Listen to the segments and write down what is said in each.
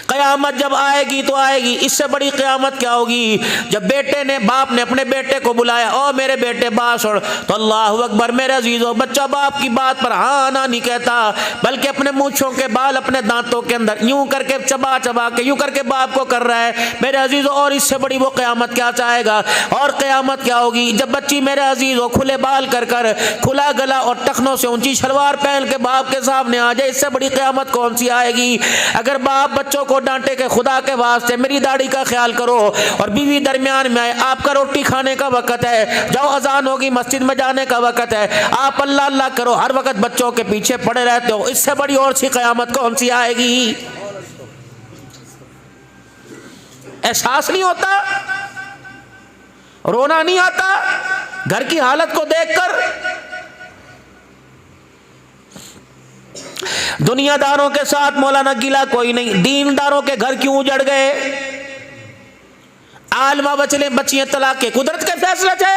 क़यामत जब आएगी तो आएगी, इससे बड़ी क़यामत क्या होगी? जब बेटे ने, बाप ने अपने बेटे को बुलाया, ओ मेरे बेटे बात सुन, तो अल्लाह अकबर मेरे अजीज़ों, बच्चा बाप की बात पर हाँ ना नहीं कहता, बल्कि अपने मूँछों के बाल अपने दांतों के अंदर यूं करके चबा चबा के यूं करके बाप को कर रहा है मेरे अजीज़ों। और इससे बड़ी वो क़यामत क्या चाहेगा? और क़यामत क्या होगी जब बच्ची मेरे अजीज़ों खुले बाल कर कर, खुला गला और टखनों से ऊंची शलवार पहन के बाप के सामने आ जाए। इससे बड़ी क़यामत कौन सी आएगी? अगर बाप बच्चों को डांटे के खुदा के वास्ते मेरी दाढ़ी का ख्याल करो, और बीवी दरमियान में आए, आपका रोटी खाने का वक्त है, जाओ अजान होगी मस्जिद में जाने का वक्त है, आप अल्लाह अल्लाह करो, हर वक्त बच्चों के पीछे पड़े रहते हो। इससे बड़ी और सी क़यामत कौन सी आएगी? एहसास नहीं होता? रोना नहीं आता घर की हालत को देखकर? दुनियादारों के साथ मौलाना गिला कोई नहीं, दीनदारों के घर क्यों उजड़ गए? आलमा बचले बच्चियां तलाक के कुदरत के फैसले थे।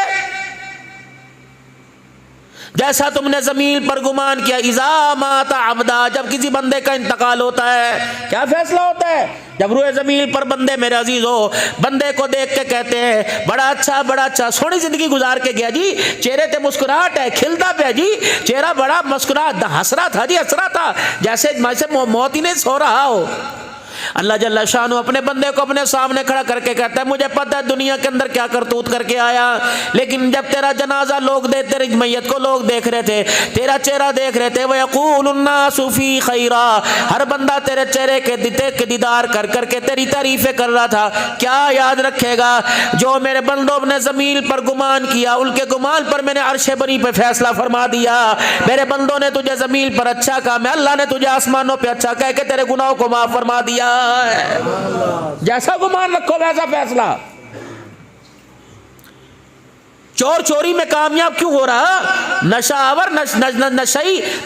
जैसा तुमने जमीन पर गुमान किया, इज़ा माता अब्दा, जब किसी बंदे का इंतकाल होता है क्या फैसला होता है? जब रूए जमीन पर बंदे मेरे अजीज हो, बंदे को देख के कहते हैं बड़ा अच्छा सोहनी जिंदगी गुजार के गया जी, चेहरे पे मुस्कुराहट है, खिलता पे जी चेहरा, बड़ा मुस्कुराहट, हंस रहा था जी, हंस रहा था जैसे मौत ही नहीं सो रहा हो। अल्लाह जल्ला शानु अपने बंदे को अपने सामने खड़ा करके कहता है मुझे पता है दुनिया के अंदर क्या करतूत करके आया, लेकिन जब तेरा जनाजा लोग दे, तेरी मैयत को लोग देख रहे थे, तेरा चेहरा देख रहे थे, वयक़ूलुन्नासु फ़ी खैरा, हर बंदा तेरे चेहरे के दीदार कर करके तेरी तारीफें कर रहा था। क्या याद रखेगा? जो मेरे बंदों ने ज़मीन पर गुमान किया, उनके गुमान पर मैंने अर्श बरी पे फैसला फरमा दिया। मेरे बंदों ने तुझे ज़मीन पर अच्छा कहा, मैं अल्लाह ने तुझे आसमानों पे अच्छा कह के तेरे गुनाहों को माफ़ फरमा दिया। जैसा गुमान रखो वैसा फैसला। चोर चोरी में कामयाब क्यों हो रहा?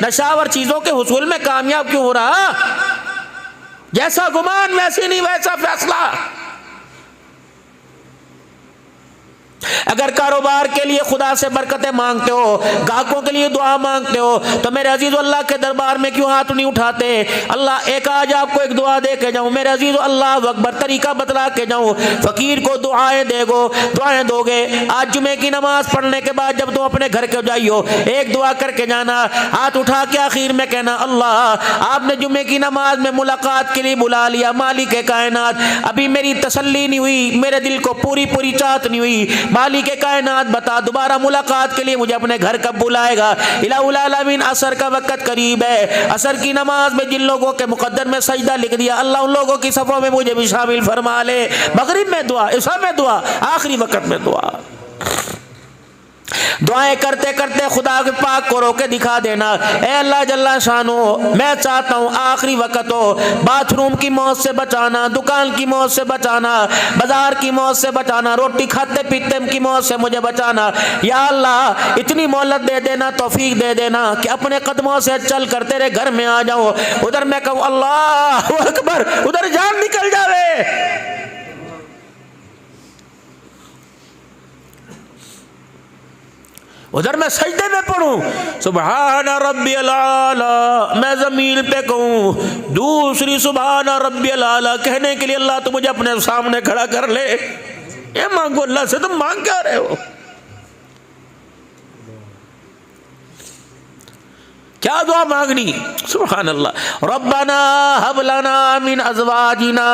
नशावर चीजों के हुसूल में कामयाब क्यों हो रहा? जैसा गुमान वैसे नहीं वैसा फैसला। अगर कारोबार के लिए खुदा से बरकतें मांगते हो, गाहकों के लिए दुआ मांगते हो, तो मेरे अजीज अल्लाह के दरबार में क्यों हाथ नहीं उठाते? अल्लाह एक आज आपको एक दुआ दे के जाऊं मेरे अजीज, अल्लाह अकबर तरीका बतला के जाऊं, फकीर को दुआएं दोगे। आज जुमे की नमाज पढ़ने के बाद जब तुम अपने घर के जाइयो, एक दुआ करके जाना, हाथ उठा के आखिर में कहना अल्लाह आपने जुमे की नमाज में मुलाकात के लिए बुला लिया, मालिक कायनात अभी मेरी तसल्ली नहीं हुई, मेरे दिल को पूरी चाहत नहीं हुई, मालिक कायनात बता दोबारा मुलाकात के लिए मुझे अपने घर कब बुलाएगा? इलाहुल आलमीन असर का वक्त करीब है, असर की नमाज में जिन लोगों के मुकद्दर में सजदा लिख दिया, अल्लाह उन लोगों की सफ़ों में मुझे भी शामिल फरमा ले। मगरिब में दुआ, इशा में दुआ, आखिरी वक्त में दुआ। दुआएं करते करते खुदा के पाक को रोके दिखा देना, ए अल्लाह जल्ला शानो मैं चाहता हूँ आखिरी वक्त हो, बाथरूम की मौत से बचाना, दुकान की मौत से बचाना, बाजार की मौत से बचाना, रोटी खाते पीते की मौत से मुझे बचाना। या अल्लाह इतनी मोहलत दे देना, तौफीक दे देना कि अपने कदमों से चल कर तेरे घर में आ जाऊँ, उधर मैं कहूँ अल्लाह अकबर, उधर जान निकल जावे। उधर मैं सजदे में पढ़ूं सुबहान रब्बियल आला, मैं जमीन पे कहूँ दूसरी सुबहान रब्बियल आला कहने के लिए अल्लाह तो मुझे अपने सामने खड़ा कर ले। ये मांगो अल्लाह से, तुम मांग क्या रहे हो? क्या दुआ मांगनी? सुभान अल्लाह। रब्बना हब लना मिन अज़वाजिना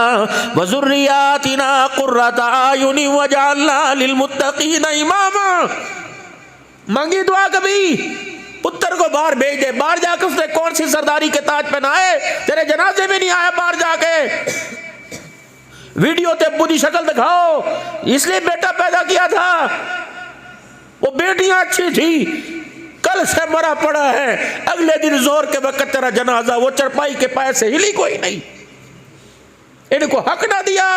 व ज़ुर्रियातिना क़ुर्रता आयुनि वजअलना लिलमुत्तक़ीना इमामा। मांगी दुआ कभी? पुत्र को बाहर भेज दे, बाहर जाकर उसने कौन सी सरदारी के ताज पहनाए, तेरे जनाजे में नहीं आया, बाहर जाके वीडियो ते बुरी शक्ल दिखाओ, इसलिए बेटा पैदा किया था, वो बेटियां अच्छी थी, कल से मरा पड़ा है, अगले दिन जोर के वक्त तेरा जनाजा, वो चरपाई के पाए से हिली कोई नहीं। इनको हक ना दिया,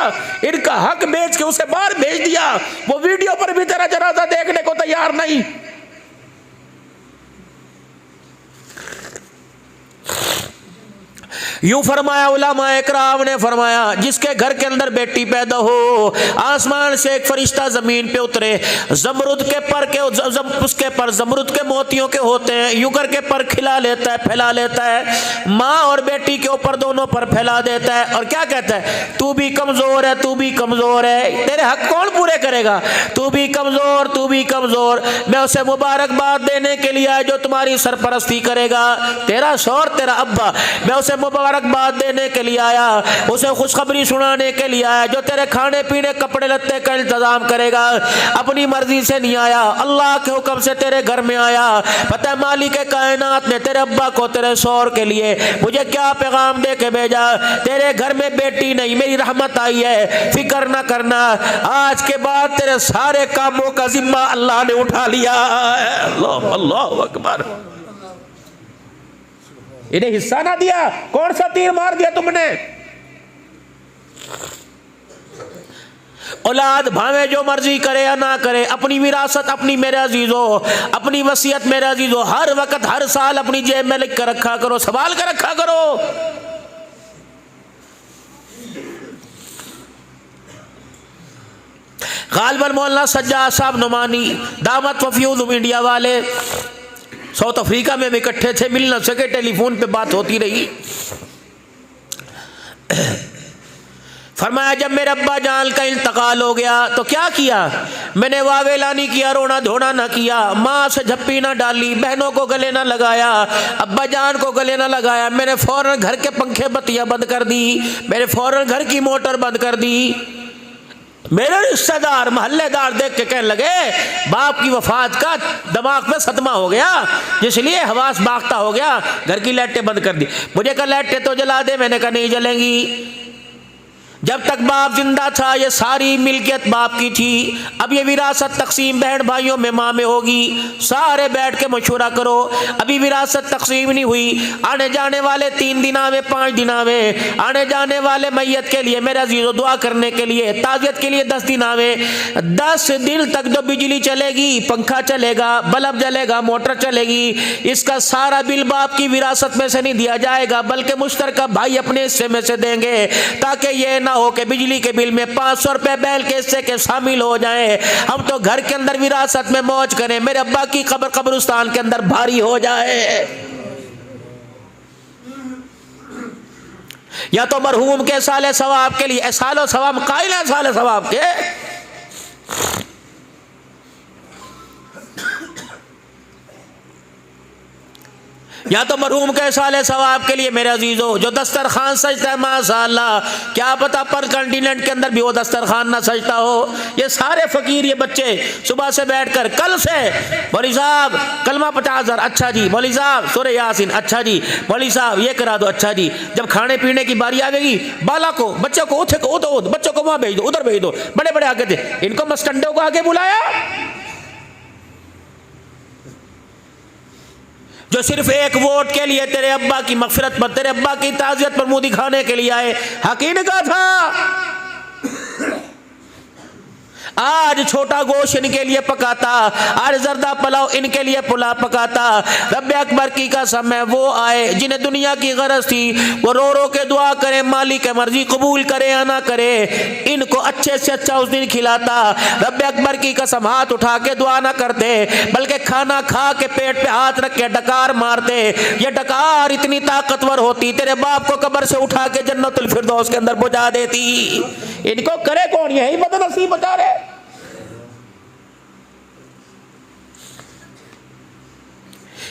इनका हक बेच के उसे बाहर भेज दिया, वो वीडियो पर भी तेरा जनाजा देखने को तैयार नहीं। यूं फरमाया उलमाए इकराम ने फरमाया, जिसके घर के अंदर बेटी पैदा हो, आसमान से एक फरिश्ता जमीन पे उतरे, जमरुद के पर के उसके पर जमरुद के मोतियों के होते हैं, यूं करके पर खिला लेता है, फैला लेता है, माँ और बेटी के ऊपर दोनों पर फैला देता है और क्या कहता है, तू भी कमजोर है, तू भी कमजोर है, तेरे हक कौन पूरे करेगा, तू भी कमजोर, तू भी कमजोर, मैं उसे मुबारकबाद देने के लिए आया जो तुम्हारी सरपरस्ती करेगा, तेरा शौहर तेरा अब्बा, मैं उसे मुबारकबाद देने के लिए आया, उसे खुशखबरी सुनाने के लिए आया जो तेरे खाने पीने कपड़े लत्ते का इंतजाम करेगा, अपनी मर्जी से नहीं आया, अल्लाह के हुक्म से तेरे घर में आया। पता है मालिक कायनात ने तेरे अब्बा को तेरे शौहर के लिए मुझे क्या पैगाम दे के भेजा, तेरे घर में बेटी नहीं मेरी रहमत आई है, फिक्र ना करना, आज के बाद तेरे सारे कामों का जिम्मा अल्लाह ने उठा लिया। अल्लाह अल्लाह अकबर। इन्हें हिस्सा ना दिया, कौन सा तीर मार दिया तुमने। औलाद भावे जो मर्जी करे या ना करे, अपनी विरासत अपनी मेरे अजीजो, अपनी वसीयत मेरे अजीजो, हर वक्त हर साल अपनी जेब में लिख कर रखा करो, संभाल कर रखा करो। गालिबन मौलाना सज्जाद साहब नुमानी दामत वफयूद इंडिया वाले साउथ अफ्रीका में इकट्ठे थे, मिल न सके, टेलीफोन पे बात होती रही। फरमाया जब मेरे अब्बा जान का इंतकाल हो गया तो क्या किया, मैंने वावेला नहीं किया, रोना धोना ना किया, माँ से झप्पी ना डाली, बहनों को गले ना लगाया, अब्बा जान को गले ना लगाया, मैंने फौरन घर के पंखे बत्तियां बंद कर दी, मैंने फौरन घर की मोटर बंद कर दी। मेरे रिश्तेदार मोहल्लेदार देख के कहने लगे बाप की वफात का दिमाग में सदमा हो गया, इसलिए हवास बाख्ता हो गया, घर की लाइटें बंद कर दी। मुझे कहा लाइटें तो जला दे, मैंने कहा नहीं जलेंगी। जब तक बाप जिंदा था ये सारी मिल्कियत बाप की थी, अब ये विरासत तकसीम बहन भाइयों में माँ में होगी, सारे बैठ के मशवरा करो, अभी विरासत तकसीम नहीं हुई, आने जाने वाले 3 दिना में 5 दिना में, आने जाने वाले मैयत के लिए मेरा जीरो दुआ करने के लिए ताज़ियत के लिए 10 दिना में, 10 दिन तक जो बिजली चलेगी, पंखा चलेगा, बल्ब जलेगा, मोटर चलेगी, इसका सारा बिल बाप की विरासत में से नहीं दिया जाएगा बल्कि मुश्तरका भाई अपने हिस्से में से देंगे, ताकि ये ना हो कि बिजली के बिल में 500 रुपए बैल के हिस्से के शामिल हो जाए, हम तो घर के अंदर विरासत में मौज करें, मेरे अब्बा की कब्र कब्रिस्तान के अंदर भारी हो जाए। या तो मरहूम के साले सवाब के लिए, सालो सवाब कायला साले सवाब के, या तो मरहूम के साले सवाब के लिए मेरे अजीजों जो दस्तरखान सजता है माशाअल्लाह, क्या पता पर कंटिनेंट के अंदर भी वो दस्तरखान ना सजता हो। ये सारे फकीर ये बच्चे सुबह से बैठकर कल से मौलवी साहब कलमा 50,000 अच्छा जी, मौलवी साहब सूरह यासीन अच्छा जी, मौलवी साहब ये करा दो अच्छा जी। जब खाने पीने की बारी आवेगी बाला को बच्चों को उठे को उधर, बच्चों को वहां भेज दो, उधर भेज दो, बड़े बड़े आगे थे, इनको मस्टंडों को आगे बुलाया जो सिर्फ एक वोट के लिए तेरे अब्बा की मगफिरत पर, तेरे अब्बा की ताज़ियत पर मुंह दिखाने के लिए आए। हकीम का था आज छोटा गोश्त इनके लिए पकाता, आज जर्दा पुलाव इनके लिए पुलाव पकाता। रब्बे अकबर की कसम है वो आए जिन्हें दुनिया की गरज थी, वो रो रो के दुआ करे मालिक मर्जी कबूल करे या ना करे, इनको अच्छे से अच्छा उस दिन खिलाता। रब्बे अकबर की कसम हाथ उठा के दुआ ना करते बल्कि खाना खा के पेट पे हाथ रख के डकार मारते। ये डकार इतनी ताकतवर होती तेरे बाप को कब्र से उठा के जन्नतुल फिरदौस के अंदर पहुंचा देती। इनको करे कौन, यही बदनसीब बता रहे।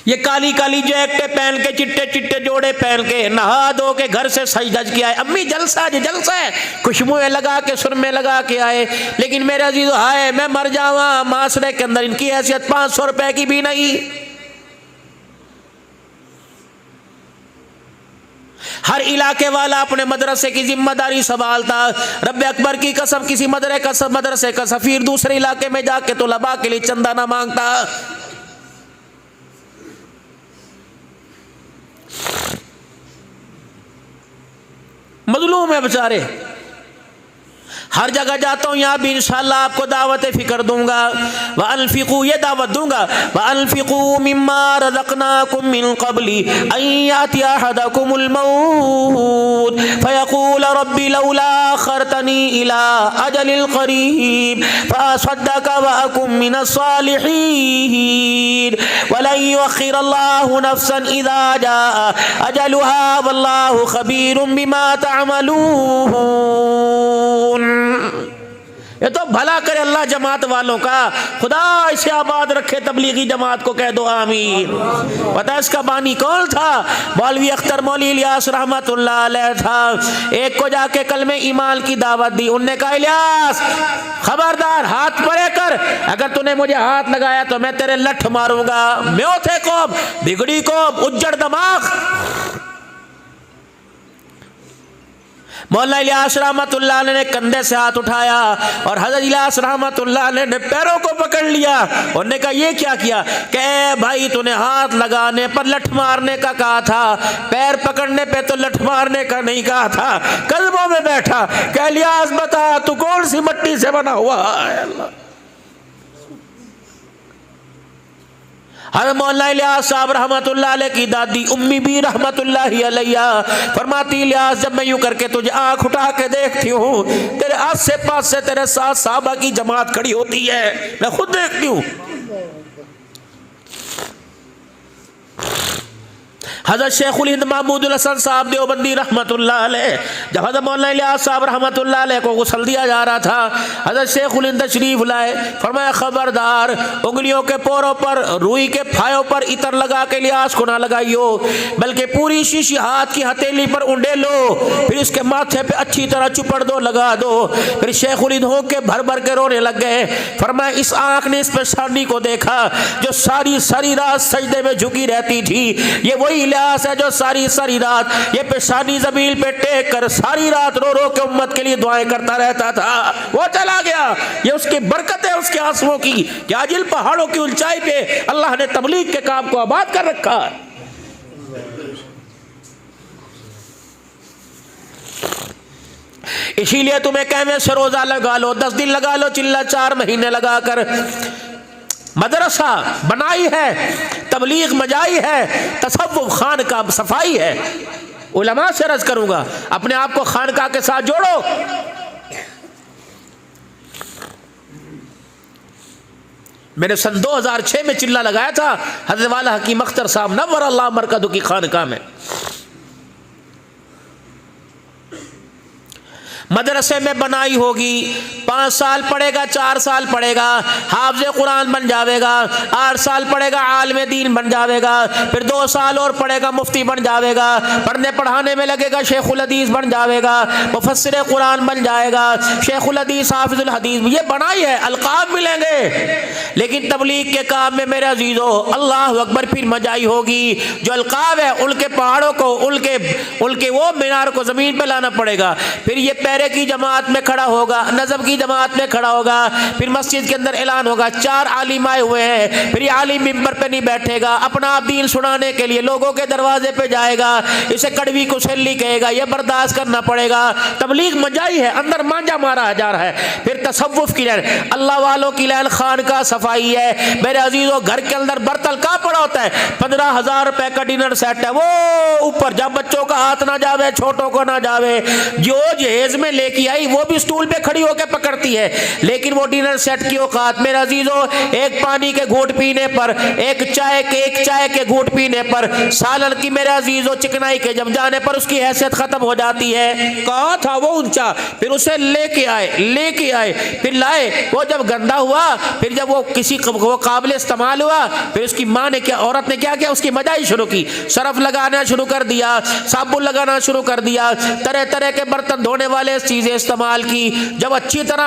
ये काली काली जैकेटें पहन के चिट्टे चिट्टे जोड़े पहन के नहा धो के घर से सज धज के आए, अम्मी जलसा जी जलसा है, खुशबुएं लगा के सुरमे लगा के आए। लेकिन मेरे अजीजों हाय मैं मर जावा, माशरे के अंदर इनकी हैसियत 500 रुपए की भी नहीं। हर इलाके वाला अपने मदरसे की जिम्मेदारी संभालता। रब्बे अकबर की कसम किसी मदरसे का सफीर दूसरे इलाके में जाके तो लबा के लिए चंदा ना मांगता। मजलूम है बेचारे, हर जगह जाता हूँ, यहाँ भी इंशाअल्लाह आपको दावत फ़िक्र दूंगा। व अनफ़िक़ू, ये दावत दूंगा। व अनफ़िक़ू मिम्मा रज़क़नाकुम मिन क़ब्ली अन यातिया अहदकुमुल मौत फ़यक़ूल रब्बी लौला अख़रतनी इला अजलिल क़रीब फ़असद्दक़ व अकुम मिनस सालिहीन वलन युअख़्ख़िरल्लाहु नफ़्सन इज़ा जाअ अजलुहा वल्लाहु ख़बीरुम बिमा तअमलून। ये तो भला करे अल्लाह जमात वालों का, खुदा इसे आबाद रखे। तबलीगी जमात को कह दो आमीन। पता इसका बानी कौन था? मौलवी अख्तर मौली इलियास रहमतुल्लाह अलैह था। एक को जाके कलमे ईमान की दावत दी। उनने कहा इलियास खबरदार, हाथ परे कर, अगर तूने मुझे हाथ लगाया तो मैं तेरे लठ मारूंगा। म्यों थे कौम, बिगड़ी कौम, उज्जड़ दिमाग। मौलाना इलियास रहमतुल्लाह अलैह ने कंधे से हाथ उठाया और हज़रत इलियास रहमतुल्लाह अलैह ने पैरों को पकड़ लिया। उन्होंने कहा ये क्या किया? कहे भाई तूने हाथ लगाने पर लठ मारने का कहा था, पैर पकड़ने पे तो लठ मारने का नहीं कहा था। कदमों में बैठा। कह इलियास बता तू कौन सी मिट्टी से बना हुआ है? अल्लाह। हज़रत मौलाना इलियास साहब रहमतुल्लाह अलैह की दादी उम्मी भी रहमतुल्लाह अलैहा फरमाती, इलियास जब मैं यूं करके तुझे आंख उठा के देखती हूँ, तेरे आसे पास से तेरे साथ साहबा की जमात खड़ी होती है, मैं खुद देखती हूँ। हज़रत शेखुल हिंद महमूदुल हसन साहब देवबंदी रहमतुल्लाह अलैह, जब हज़रत मौलाना इलियास साहब रहमतुल्लाह अलैह को गुस्ल दिया जा रहा था, हज़रत शेखुल हिंद तशरीफ लाए। फरमाया खबरदार, उंगलियों के पोरों पर, रुई के फायों पर इतर लगा के इलियास को ना लगाइयो, बल्कि पूरी शीशी हाथ की हथेली पर उंडे लो, फिर इसके माथे पे अच्छी तरह चुपड़ दो, लगा दो। फिर शेखुल हिंद हो के भर भर के रोने लग गए। फरमाया इस आँख ने इस पेशानी को देखा जो सारी सारी रात सजदे में झुकी रहती थी। ये वही इलियास है जो सारी सारी रात ये पेशानी जमीन पे टेक कर सारी रात रो रो के उम्मत के लिए दुआएं करता रहता था। वो चला गया, ये उसकी बरकत है उसके आंसुओं की कि आज इन पहाड़ों की ऊंचाई पे अल्लाह ने तबलीग के काम को आबाद कर रखा। इसीलिए तुम्हें कहने से रोजा लगा लो, 10 दिन लगा लो, चिल्ला 4 महीने लगा कर मदरसा बनाई है, तबलीग मजाई है, तसव्वुफ खान का सफाई है। उलमा से अर्ज करूंगा अपने आप को खानका के साथ जोड़ो। मैंने सन 2006 में चिल्ला लगाया था हज़रत वाला हकीम अख्तर साहब नव्वर अल्लाह मरकदहू की खानका में। मदरसे में बनाई होगी, 5 साल पढ़ेगा, 4 साल पढ़ेगा, हाफ़िज़ कुरान बन जाएगा, 8 साल पढ़ेगा, आलिम दीन बन जाएगा, फिर 2 साल और पढ़ेगा, मुफ्ती बन जाएगा, पढ़ने पढ़ाने में लगेगा, शेखुल हदीस बन जाएगा, मुफस्सिर कुरान बन जाएगा, शेखुल हदीस, हाफिजुल हदीस। ये बनाई है, अलकाब मिलेंगे। लेकिन तबलीग के काम में मेरे अजीज़ों अल्लाह अकबर फिर मजाई होगी। जो अलकाब है उनके पहाड़ों को, उनके वो मीनार को ज़मीन पर लाना पड़ेगा। फिर ये पैरे की जमात में खड़ा होगा, नज़ब की जमात में खड़ा होगा, फिर मस्जिद के अंदर ऐलान होगा 4 आलिम आए हुए हैं। फिर ये आलिम मिंबर पे नहीं बैठेगा, अपना दीन सुनाने के लिए लोगों के दरवाजे पे जाएगा, इसे कड़वी कुसैली कहेगा, ये बर्दाश्त करना पड़ेगा। तबलीग मजाई है, अंदर मांझा मारा जा रहा है। फिर तसव्वुफ की लाइन, अल्लाह वालों की लाइन, खान का सफाई है। मेरे अजीजों घर के अंदर बर्तन कहाँ पड़ा होता है? 15,000 रुपए का डिनर सेट है, वो ऊपर जब बच्चों का हाथ ना जावे, छोटों को ना जावे, जो जहेज में लेके आई वो भी स्टूल पे खड़ी होकर पकड़ती है। लेकिन वो डिनर सेट की औकात मेरे अजीजों, एक पानी के घूंट पीने पर, एक चाय के घूंट पीने पर, सालन की मेरे अजीजों चिकनाई के जम जाने पर उसकी हैसियत खत्म हो जाती है। कहाँ था वो ऊंचा? फिर उसे लेके आए, फिर लाए, वो जब गंदा हुआ, फिर जब वो किसी वो काबिल इस्तेमाल हुआ, फिर उसकी माँ ने क्या, औरत ने क्या किया, उसकी मजाई शुरू की, सरफ लगाना शुरू कर दिया, साबुन लगाना शुरू कर दिया, तरह तरह के बर्तन धोने वाले चीजें इस्तेमाल की। जब अच्छी तरह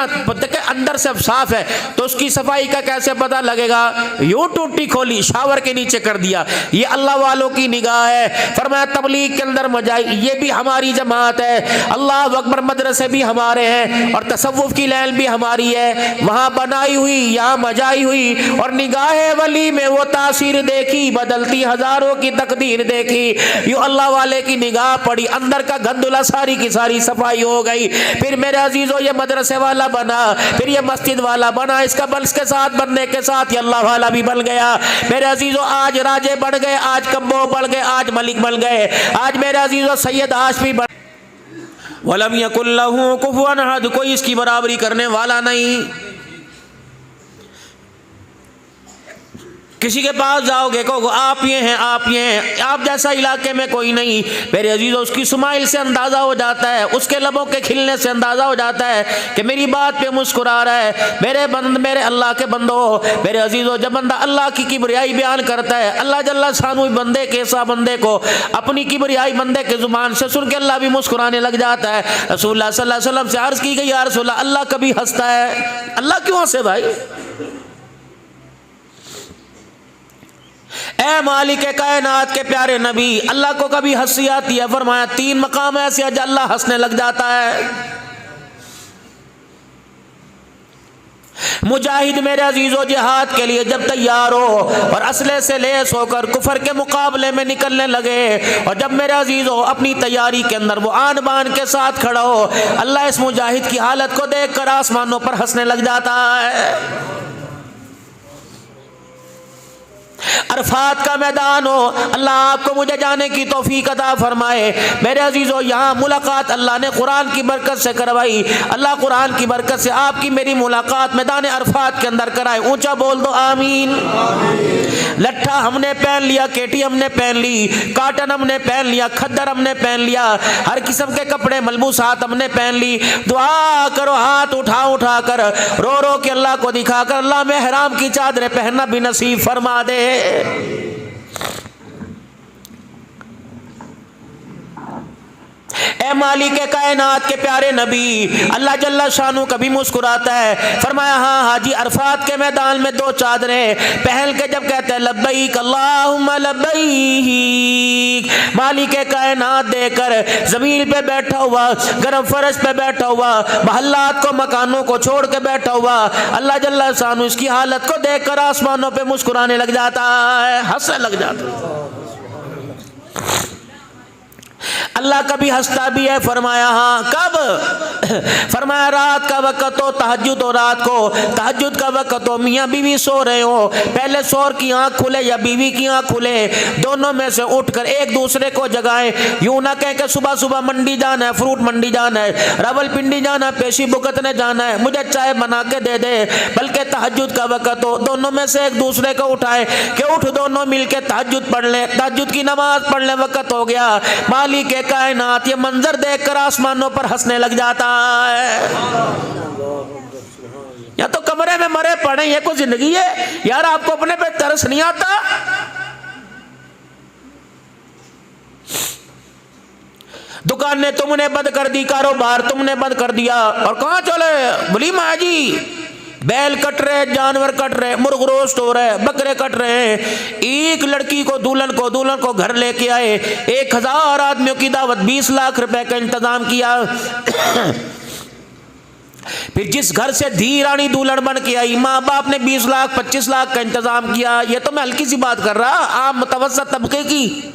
अंदर से साफ है तो उसकी सफाई का कैसे पता लगेगा? यूं टूटी खोली, शावर के नीचे कर दिया। ये अल्लाह वालों की निगाह है। फरमाया तबलीग के अंदर मजाई, ये भी हमारी जमात है। अल्लाह अकबर मदरसे भी हमारे हैं और तसव्वुफ की लाइन भी हमारी है। वहां बनाई हुई, यहाँ मजाई हुई, और निगाह वली में वो तासीर देखी, बदलती हजारों की तकदीर देखी। यूं अल्लाह वाले की निगाह पड़ी, अंदर का गंदुला सारी की सारी सफाई हो गई। गई। फिर मेरे अजीजों ये मदरसे वाला बना, फिर ये मस्जिद वाला बना, इसका बल के साथ बनने के साथ ये अल्लाह वाला भी बन गया। मेरे अजीजों आज राजे बन गए, आज कम्बो बन गए, आज मलिक बन गए, आज मेरे अजीजों सैयद हाशमी बन। वलम यकुल लहू कुफुवन अहद, कोई इसकी बराबरी करने वाला नहीं। किसी के पास जाओगे कहोगे आप ये हैं, आप ये हैं, आप जैसा इलाके में कोई नहीं। मेरे अजीजों उसकी स्माइल से अंदाज़ा हो जाता है, उसके लबों के खिलने से अंदाज़ा हो जाता है कि मेरी बात पे मुस्कुरा रहा है। मेरे अल्लाह के बंदो, मेरे अजीजों, जब बंदा अल्लाह की किबरियाई बयान करता है, अल्लाह जल्ला शानु बंदे के ऐसा बंदे को अपनी किबरियाई बंदे के ज़ुबान से सुन के अल्लाह भी मुस्कुराने लग जाता है। रसूलुल्लाह सल्लल्लाहु अलैहि वसल्लम से अर्ज़ की गई, या रसूलल्लाह अल्लाह कभी हंसता है? अल्लाह क्यों हंसे भाई? ए मालिक कायनात के प्यारे नबी, अल्लाह को कभी हंसी आती है? फरमाया 3 मकाम ऐसे है अल्लाह हंसने लग जाता है। मुजाहिद मेरे अजीजों जिहाद के लिए जब तैयार हो और असले से लेस होकर कुफर के मुकाबले में निकलने लगे, और जब मेरे अजीजों अपनी तैयारी के अंदर वो आन बान के साथ खड़ा हो, अल्लाह इस मुजाहिद की हालत को देखकर आसमानों पर हंसने लग जाता है। अरफात का मैदान हो, अल्लाह आपको मुझे जाने की तौफीक अता फरमाए। मेरे अजीजों यहाँ मुलाकात अल्लाह ने कुरान की बरकत से करवाई। अल्लाह कुरान की बरकत से आपकी मेरी मुलाकात मैदान अरफात के अंदर कराए। ऊंचा बोल दो आमीन। लट्ठा हमने पहन लिया, केटी हमने पहन ली, काटन हमने पहन लिया, खद्दर हमने पहन लिया, हर किस्म के कपड़े मलबूसात हमने पहन ली। दुआ करो हाथ उठा उठा कर, रो रो के अल्लाह को दिखा कर, अल्लाह में हराम की चादरें पहनना भी नसीब फरमा दे। ए मालिक कायनात के प्यारे नबी, अल्लाह जल्ला शानू कभी मुस्कुराता है। फरमाया हाँ हाजी, अरफात के मैदान में 2 चादरें पहन के जब कहते हैं लब्बैक अल्लाहुम्मा लब्बैक, मालिक कायनात देकर जमीन पे बैठा हुआ, गर्म फर्श पे बैठा हुआ, महल्लात को मकानों को छोड़ के बैठा हुआ, अल्लाह जल्ला शानू इसकी हालत को देखकर आसमानों पे मुस्कुराने लग जाता है, हंसने लग जाता है। अल्लाह कभी हंसता भी है। फरमाया हाँ, कब? फरमाया रात का वक़्त हो, तहज्जुद हो, रात को तहज्जुद का वक़्त हो, मियाँ बीवी सो रहे हो, पहले शौहर की आँख खुले या बीवी की आँख खुले, दोनों में से उठकर एक दूसरे को जगाएं। यूँ ना कह के सुबह सुबह मंडी जाना है, फ्रूट मंडी जाना है, रावलपिंडी जाना है, पेशी भुगतने जाना है, मुझे चाय बना के दे दे, बल्कि तहज्जुद का वक़्त हो, दोनों में से एक दूसरे को उठाए कि उठ, दोनों मिल के तहज्जुद पढ़ लें, तहज्जुद की नमाज पढ़ लें, वक़्त हो गया। मालिक कायनात ये मंजर देखकर आसमानों पर हंसने लग जाता है। या तो कमरे में मरे पड़े, ये कोई जिंदगी है यार? आपको अपने पे तरस नहीं आता? दुकानें तुमने बंद कर दी, कारोबार तुमने बंद कर दिया, और कहाँ चले? बोली माँ जी, बैल कट रहे, जानवर कट रहे, मुर्ग रोस्ट हो रहे, बकरे कट रहे हैं। एक लड़की को दुल्हन को घर लेके आए, 1000 आदमियों की दावत, 20 लाख रुपए का इंतजाम किया। फिर जिस घर से धी रानी दुल्हन बन के आई, माँ बाप ने 20 लाख 25 लाख का इंतजाम किया। ये तो मैं हल्की सी बात कर रहा, आम मुतवस्सित तबके की।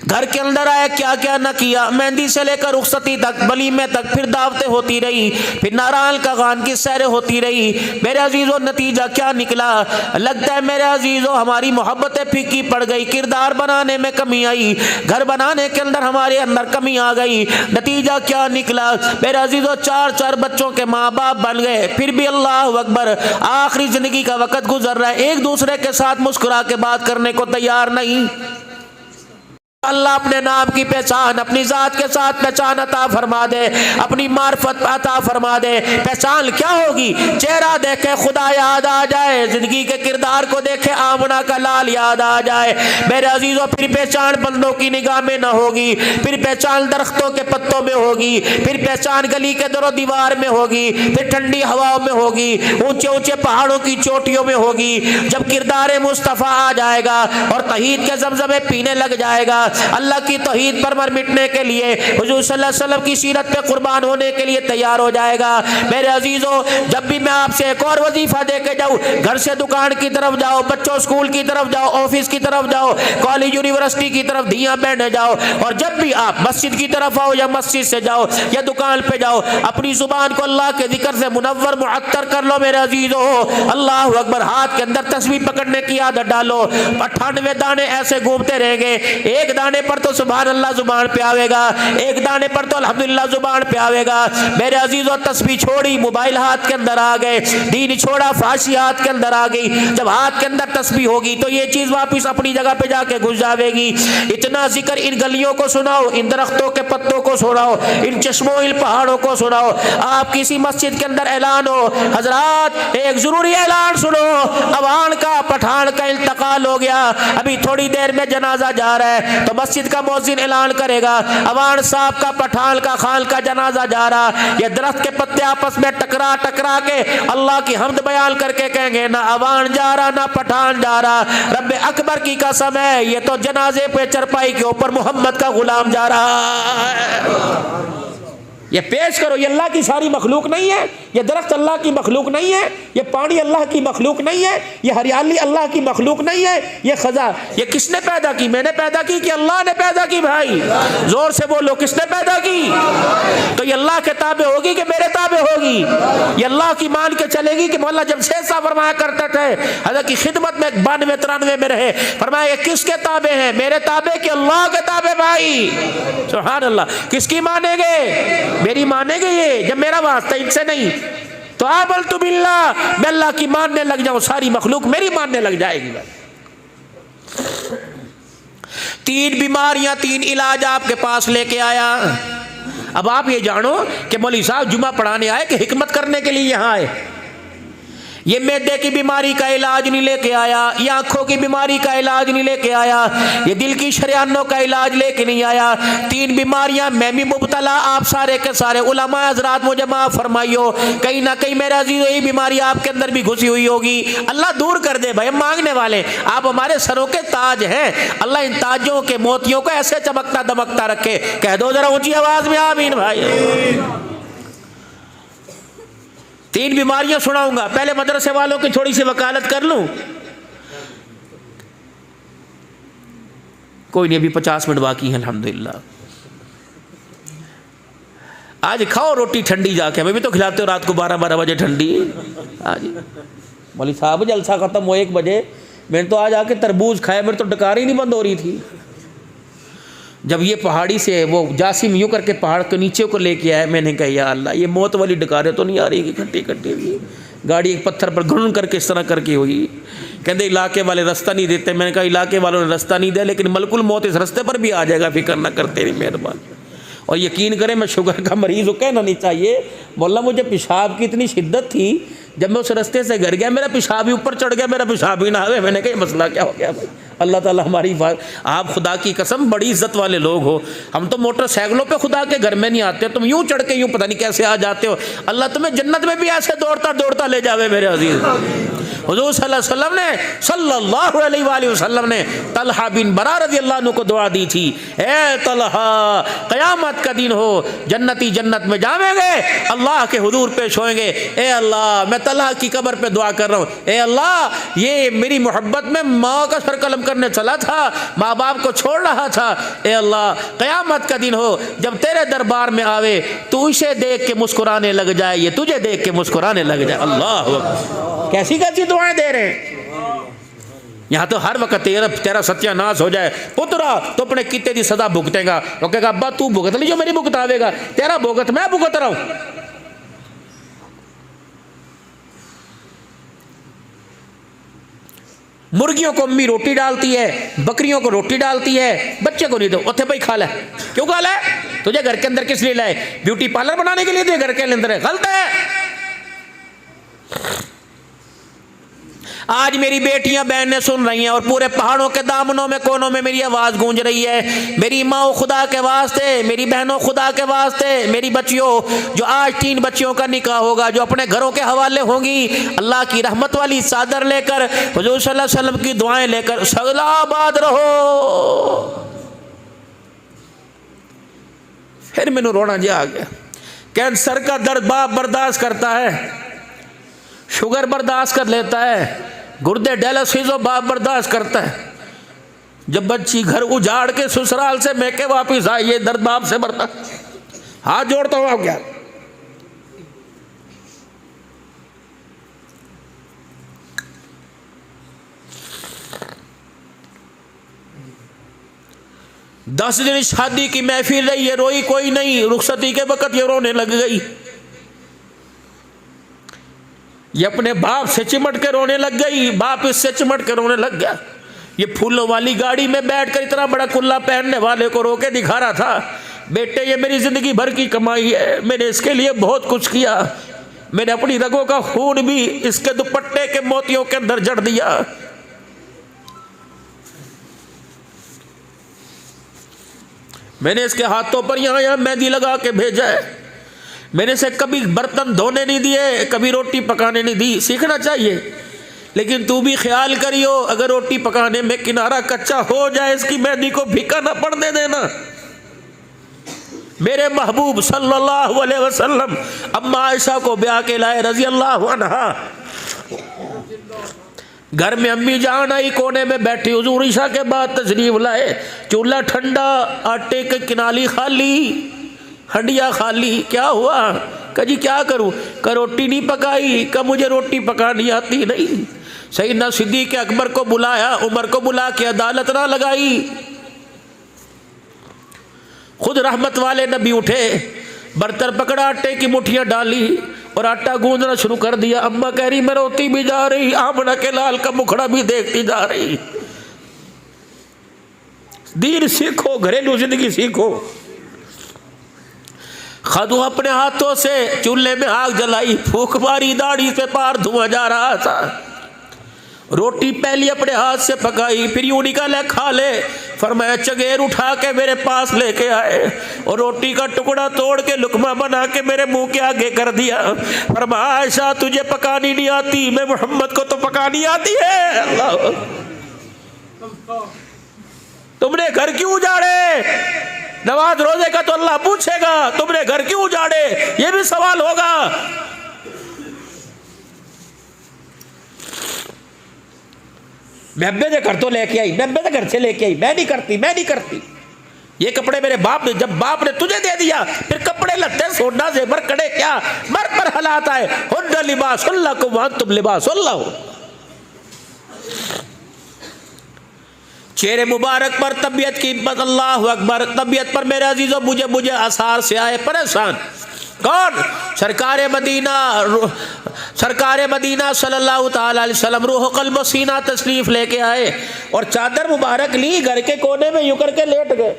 घर के अंदर आए, क्या क्या न किया, मेहंदी से लेकर रुखसती तक, वलीमे तक, फिर दावतें होती रही, फिर नारायण का खान की सैरें होती रही। मेरे अजीजों नतीजा क्या निकला? लगता है मेरे अजीजों हमारी मोहब्बतें फीकी पड़ गई, किरदार बनाने में कमी आई, घर बनाने के अंदर हमारे अंदर कमी आ गई। नतीजा क्या निकला? मेरे अजीजों 4 बच्चों के माँ बाप बन गए, फिर भी अल्लाह अकबर, आखिरी जिंदगी का वक़्त गुजर रहा है, एक दूसरे के साथ मुस्कुरा के बात करने को तैयार नहीं। अल्लाह अपने नाम की पहचान, अपनी जात के साथ पहचान अता फरमा दे, अपनी मार्फत अता फरमा दे। पहचान क्या होगी? चेहरा देखे खुदा याद आ जाए, जिंदगी के किरदार को देखे आमना का लाल याद आ जाए। मेरे अजीजों फिर पहचान बंदों की निगाह में न होगी, फिर पहचान दरख्तों के पत्तों में होगी, फिर पहचान गली के दरो दीवार में होगी, फिर ठंडी हवाओं में होगी, ऊंचे ऊंचे पहाड़ों की चोटियों में होगी। जब किरदार मुस्तफ़ा आ जाएगा और तहीद के ज़मज़मे पीने लग जाएगा, अल्लाह की तौहीद पर मर मिटने के लिए, हुजूर सल्लल्लाहु अलैहि वसल्लम की सीरत पे कुर्बान होने के लिए तैयार हो जाएगा। मेरे अजीजों, जब भी मैं आपसे एक और वजीफा दे के जाऊँ, घर से दुकान की तरफ जाओ, बच्चों स्कूल की तरफ जाओ, ऑफिस की तरफ जाओ, कॉलेज यूनिवर्सिटी की तरफ धियां बैठने जाओ, और जब भी आप मस्जिद की तरफ आओ या मस्जिद से जाओ या दुकान पे जाओ, अपनी जुबान को अल्लाह के जिक्र से मुनव्वर मुअत्तर कर लो। मेरे अजीजों, अल्लाह अकबर, हाथ के अंदर तस्बीह पकड़ने की आदत डालो। 98 दाने ऐसे घूमते रहेंगे, एक दाने पर तो सुभान अल्लाह जुबान पे आवेगा, एक दाने पर तो अल्हम्दुलिल्लाह जुबान पे आवेगा। मेरे अजीजों, तस्बीह छोड़ी, मोबाइल हाथ के अंदर आ गए, दीन छोड़ा, फाशी हाथ के अंदर आ गई। जब हाथ के अंदर तस्बीह होगी तो ये चीज वापस अपनी जगह पे जाके घुस जाएगी। इतना जिक्र इन गलियों को सुनाओ, इन दरख्तों के पत्तों को सुनाओ, इन चश्मों, इन पहाड़ों को सुनाओ। आप किसी मस्जिद के अंदर ऐलान हो, हजरात एक जरूरी ऐलान सुनो, अवान का पठान का इंतकाल हो गया, अभी थोड़ी देर में जनाजा जा रहा है, तो मस्जिद का मौज़िन ऐलान करेगा, अवान साहब का, पठान का, खान का जनाजा जा रहा। ये दरख्त के पत्ते आपस में टकरा टकरा के अल्लाह की हमद बयान करके कहेंगे, ना अवान जा रहा ना पठान जा रहा, रब्बे अकबर की कसम है, ये तो जनाजे पे चरपाई के ऊपर मोहम्मद का गुलाम जा रहा है। ये पेश करो, ये अल्लाह की सारी मखलूक नहीं है, ये दरख्त अल्लाह की मखलूक नहीं है, ये पानी अल्लाह की मखलूक नहीं है, ये हरियाली अल्लाह की मखलूक नहीं है, ये खजा ये किसने पैदा की? मैंने पैदा की कि अल्लाह ने पैदा की? भाई जोर से बोलो, किसने पैदा की? तो ये अल्लाह के ताबे होगी कि मेरे ताबे होगी? ये अल्लाह की मान के चलेगी कि मौला जमशेद साहब फरमाया करते थे, हज़रत की खिदमत में 92-93 में रहे, फरमाया किसके ताबे हैं? मेरे ताबे कि अल्लाह के ताबे? भाई सुभान अल्लाह, किसकी मानेंगे? मेरी मानेंगे ये, जब मेरा वास्ता इनसे नहीं। तो आबल तु बिल्लाह, मैं अल्लाह की मानने लग जाऊं, सारी मखलूक मेरी मानने लग जाएगी। 3 बीमारियां, 3 इलाज आपके पास लेके आया। अब आप ये जानो कि मौलवी साहब जुमा पढ़ाने आए कि हिकमत करने के लिए यहां आए। ये मैदे की बीमारी का इलाज नहीं लेके आया, ये आंखों की बीमारी का इलाज नहीं लेके आया, ये दिल की शरियानों का इलाज लेके नहीं आया। 3 बीमारियां मैं भी मुब्तला, आप सारे के सारे उलमा हजरात मुझे माफ फरमाइयो, कहीं ना कहीं मेरा अजीज यही बीमारी आपके अंदर भी घुसी हुई होगी। अल्लाह दूर कर दे भाई, हम मांगने वाले, आप हमारे सरों के ताज हैं, अल्लाह इन ताजों के मोतियों को ऐसे चमकता दमकता रखे। कह दो जरा ऊंची आवाज में आमीन भाई। 3 बीमारियां सुनाऊंगा, पहले मदरसे वालों की थोड़ी सी वकालत कर लूं। कोई नहीं, अभी 50 मिनट बाकी हैं अल्हम्दुलिल्लाह। आज खाओ रोटी ठंडी जाके, हमें भी तो खिलाते हो रात को 12-12 बजे ठंडी। आज मौलवी साहब जलसा खत्म हो 1 बजे, मैंने तो आज आके तरबूज खाया, मेरी तो डकार ही नहीं बंद हो रही थी। जब ये पहाड़ी से वो जासिम यूँ करके पहाड़ के नीचे को लेके आया, मैंने कहा या अल्लाह, ये मौत वाली डकारें तो नहीं आ रही कि खट्टी खट्टी हुई गाड़ी एक पत्थर पर घुन करके इस तरह करके हुई। कहते इलाके वाले रास्ता नहीं देते, मैंने कहा इलाके वालों ने रास्ता नहीं दिया, लेकिन मलकुल मौत इस रास्ते पर भी आ जाएगा, फिक्र ना करते नहीं मेहरबानी। और यकीन करें मैं शुगर का मरीज़ हूँ, कहना नहीं चाहिए, बोला मुझे पेशाब की इतनी शिद्दत थी, जब मैं उस रास्ते से घर गया मेरा पेशाब भी ऊपर चढ़ गया, मेरा पेशाब ही ना आवे। मैंने कहा मसला क्या हो गया भाई? अल्लाह ताला हमारी बात, आप खुदा की कसम बड़ी इज्जत वाले लोग हो, हम तो मोटरसाइकिलों पे खुदा के घर में नहीं आते, तुम यूं चढ़ के यूं पता नहीं कैसे आ जाते हो। अल्लाह तुम्हें जन्नत में भी ऐसे दौड़ता दौड़ता ले जावे मेरे अजीज। हुजूर सल्लल्लाहु अलैहि वसल्लम ने तलहा बिन बरा रज़ी अल्लाह अन्हु को दुआ दी थी, ए तलहा क़यामत का दिन हो, जन्नती जन्नत में जावेंगे, अल्लाह के हुजूर पेश होएंगे, ए अल्लाह मैं तलहा की कब्र पे दुआ कर रहा हूँ, ए अल्लाह ये मेरी मोहब्बत में माँ का सर कलम करने चला था, माँ बाप को छोड़ रहा था, ए अल्लाह क़यामत का दिन हो जब तेरे दरबार में आवे, तू इसे देख के मुस्कुराने लग जाए, ये तुझे देख के मुस्कुराने लग जाए। अल्लाह कैसी कैसी दुआएं दे रहे हैं। यहाँ तो हर वक्त तेरा सत्यानाश हो जाए, पुत्रा तो अपने किते की सजा भुगतेगा, वो कहेगा अब्बा तू भुगत ली जो मेरी भुगतावेगा, तेरा भुगत मैं भुगत रहा हूँ। मुर्गियों को अम्मी रोटी डालती है, बकरियों को रोटी डालती है, बच्चे को नहीं दो, उत्थे भाई खा ले। क्यों खा ले? तुझे घर के अंदर किस लिए लाए? ब्यूटी पार्लर बनाने के लिए तुझे घर के अंदर है? गलत है। आज मेरी बेटियां बहनें सुन रही हैं और पूरे पहाड़ों के दामनों में कोनों में मेरी आवाज़ गूंज रही है, मेरी माओ खुदा के वास्ते, मेरी बहनों खुदा के वास्ते, मेरी बच्चियों जो आज 3 बच्चियों का निकाह होगा, जो अपने घरों के हवाले होंगी, अल्लाह की रहमत वाली चादर लेकर, हुजूर सल्लल्लाहु अलैहि वसल्लम की दुआएं लेकर सलाबाद रहो। फिर मैंने रोना जा आ गया। कैंसर का दर्द बाप बर्दाश्त करता है, शुगर बर्दाश्त कर लेता है, गुर्दे डायलिसिस बाप बर्दाश्त करता है। जब बच्ची घर उजाड़ के ससुराल से मैके वापिस आई, ये दर्द बाप से बर्दाश्त। हाथ जोड़ता हूं आप क्या? दस दिन शादी की महफिल रही है, रोई कोई नहीं। रुखसती के वक्त ये रोने लग गई। ये अपने बाप से चिमट के रोने लग गई, बाप इससे चिमट के रोने लग गया। ये फूलों वाली गाड़ी में बैठकर इतना बड़ा कुल्ला पहनने वाले को रोके दिखा रहा था, बेटे ये मेरी जिंदगी भर की कमाई है, मैंने इसके लिए बहुत कुछ किया, मैंने अपनी रगों का खून भी इसके दुपट्टे के मोतियों के अंदर जड़ दिया। मैंने इसके हाथों पर यहाँ यहाँ मेहंदी लगा के भेजा है, मैंने इसे कभी बर्तन धोने नहीं दिए, कभी रोटी पकाने नहीं दी। सीखना चाहिए, लेकिन तू भी ख्याल करियो, अगर रोटी पकाने में किनारा कच्चा हो जाए, इसकी मेहंदी को फीका ना पड़ने देना। मेरे महबूब सल्लल्लाहु अलैहि वसल्लम अम्मा आयशा को ब्याह के लाए रजी अल्लाह अन्हा। घर में अम्मी जान आई, कोने में बैठी, हुजूर ईशा के बाद तशरीफ लाए। चूल्हा ठंडा, आटे की किनाली खाली, हंडिया खाली। क्या हुआ? कहा जी क्या करूं? कहा रोटी नहीं पकाई। कहा मुझे रोटी पकानी आती नहीं। सैयदना सिद्दीक़ अकबर को बुलाया, उमर को बुला के अदालत ना लगाई। खुद रहमत वाले नबी उठे, बर्तन पकड़ा, आटे की मुठियां डाली और आटा गूंदना शुरू कर दिया। अम्मा कह रही मैं रोती भी जा रही, आमना के लाल का मुखड़ा भी देखती जा रही। दीन सीखो, घरेलू जिंदगी सीखो। खदू अपने हाथों से चूल्हे में आग जलाई, फूंक मारी, दाढ़ी से पार धुआं जा रहा था। रोटी पहली अपने हाथ से पकाई, फिर यूं निकाले खा ले। फरमाया चगेर उठा के मेरे पास लेके आए और रोटी का टुकड़ा तोड़ के लुकमा बना के मेरे मुंह के आगे कर दिया। फरमाया आयशा तुझे पकानी नहीं आती, मैं मोहम्मद को तो पकानी आती है। अल्लाह, तुमने घर क्यों उजाड़े? नमाज रोजे का तो अल्लाह पूछेगा, तुमने घर क्यों उजाड़े, ये भी सवाल होगा। मैं अब्बे से घर तो लेके आई, मैं अब्बे से घर से लेके आई, मैं नहीं करती, मैं नहीं करती। ये कपड़े मेरे बाप ने, जब बाप ने तुझे दे दिया, फिर कपड़े लत्ते सोना से मर कड़े क्या मर पर हलाता है। हुन्ना लिबासुल्लाह को वहां तुम लिबासुल्लाह हो। चेहरे मुबारक पर तबीयत की हिम्मत, अल्लाह अकबर। तबीयत पर मेरे अजीजों मुझे आसार से आए परेशान। कौन? सरकारे मदीना सल्लल्लाहु ताला अलैहि वसल्लम रूह क़ल्ब सीना तशरीफ लेके आए और चादर मुबारक ली, घर के कोने में यूं करके लेट गए।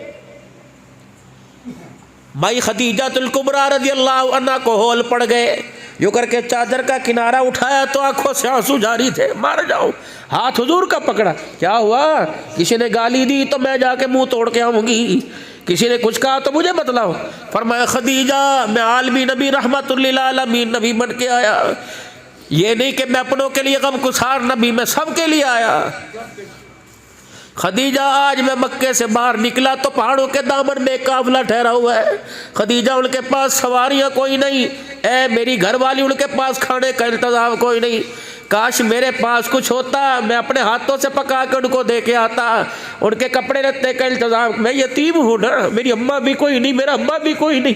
माई खदीजातुल कुबरा रज़ी अल्लाह अन्हा को होल पड़ गए। यूं करके चादर का किनारा उठाया तो आंखों से आंसू जारी थे। मार जाओ, हाथ हुजूर का पकड़ा। क्या हुआ? किसी ने गाली दी तो मैं जाके मुंह तोड़ के आऊंगी, किसी ने कुछ कहा तो मुझे बतलाओ। फरमाया खदीजा मैं आलमी नबी रहमतुल लिल आलमीन नबी बन के आया, ये नहीं कि मैं अपनों के लिए गमगुसार नबी, मैं सबके लिए आया। खदीजा आज मैं मक्के से बाहर निकला तो पहाड़ों के दामन में काफिला ठहरा हुआ है। खदीजा उनके पास सवारियां कोई नहीं, ए मेरी घरवाली उनके पास खाने का इंतजाम कोई नहीं। काश मेरे पास कुछ होता, मैं अपने हाथों से पका के उनको दे के आता। उनके कपड़े लत्ते का इंतजाम, मैं यतीम हूँ ना, मेरी अम्मा भी कोई नहीं, मेरा अम्मा भी कोई नहीं।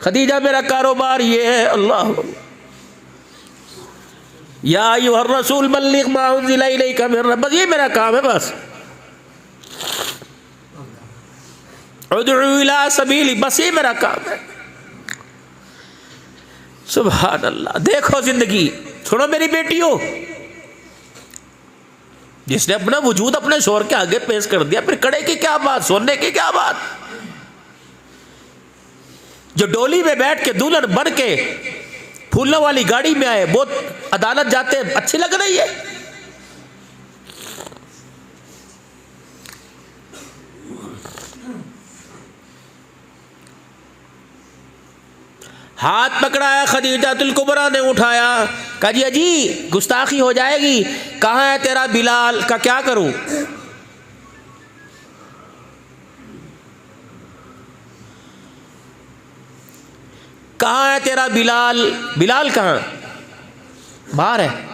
खदीजा मेरा कारोबार ये है। अल्लाह या अय्युहर रसूल बल्लिग मा उन्ज़िला इलैका मिन रब्बिक, बस ये मेरा काम है। बस उदउ इला सबीली, बस ये मेरा काम है। सुभान अल्लाह। देखो जिंदगी, सुनो मेरी बेटियों, जिसने अपना वजूद अपने शोर के आगे पेश कर दिया, फिर कड़े की क्या बात, सोने की क्या बात। जो डोली में बैठ के दुल्हन बन के फूलों वाली गाड़ी में आए, वो अदालत जाते अच्छी लग रही है। हाथ पकड़ाया, खदीजातुल कुबरा ने उठाया, कहा जी अजी गुस्ताखी हो जाएगी। कहाँ है तेरा बिलाल? का क्या करूं? कहाँ है तेरा बिलाल? बिलाल कहाँ? बाहर है।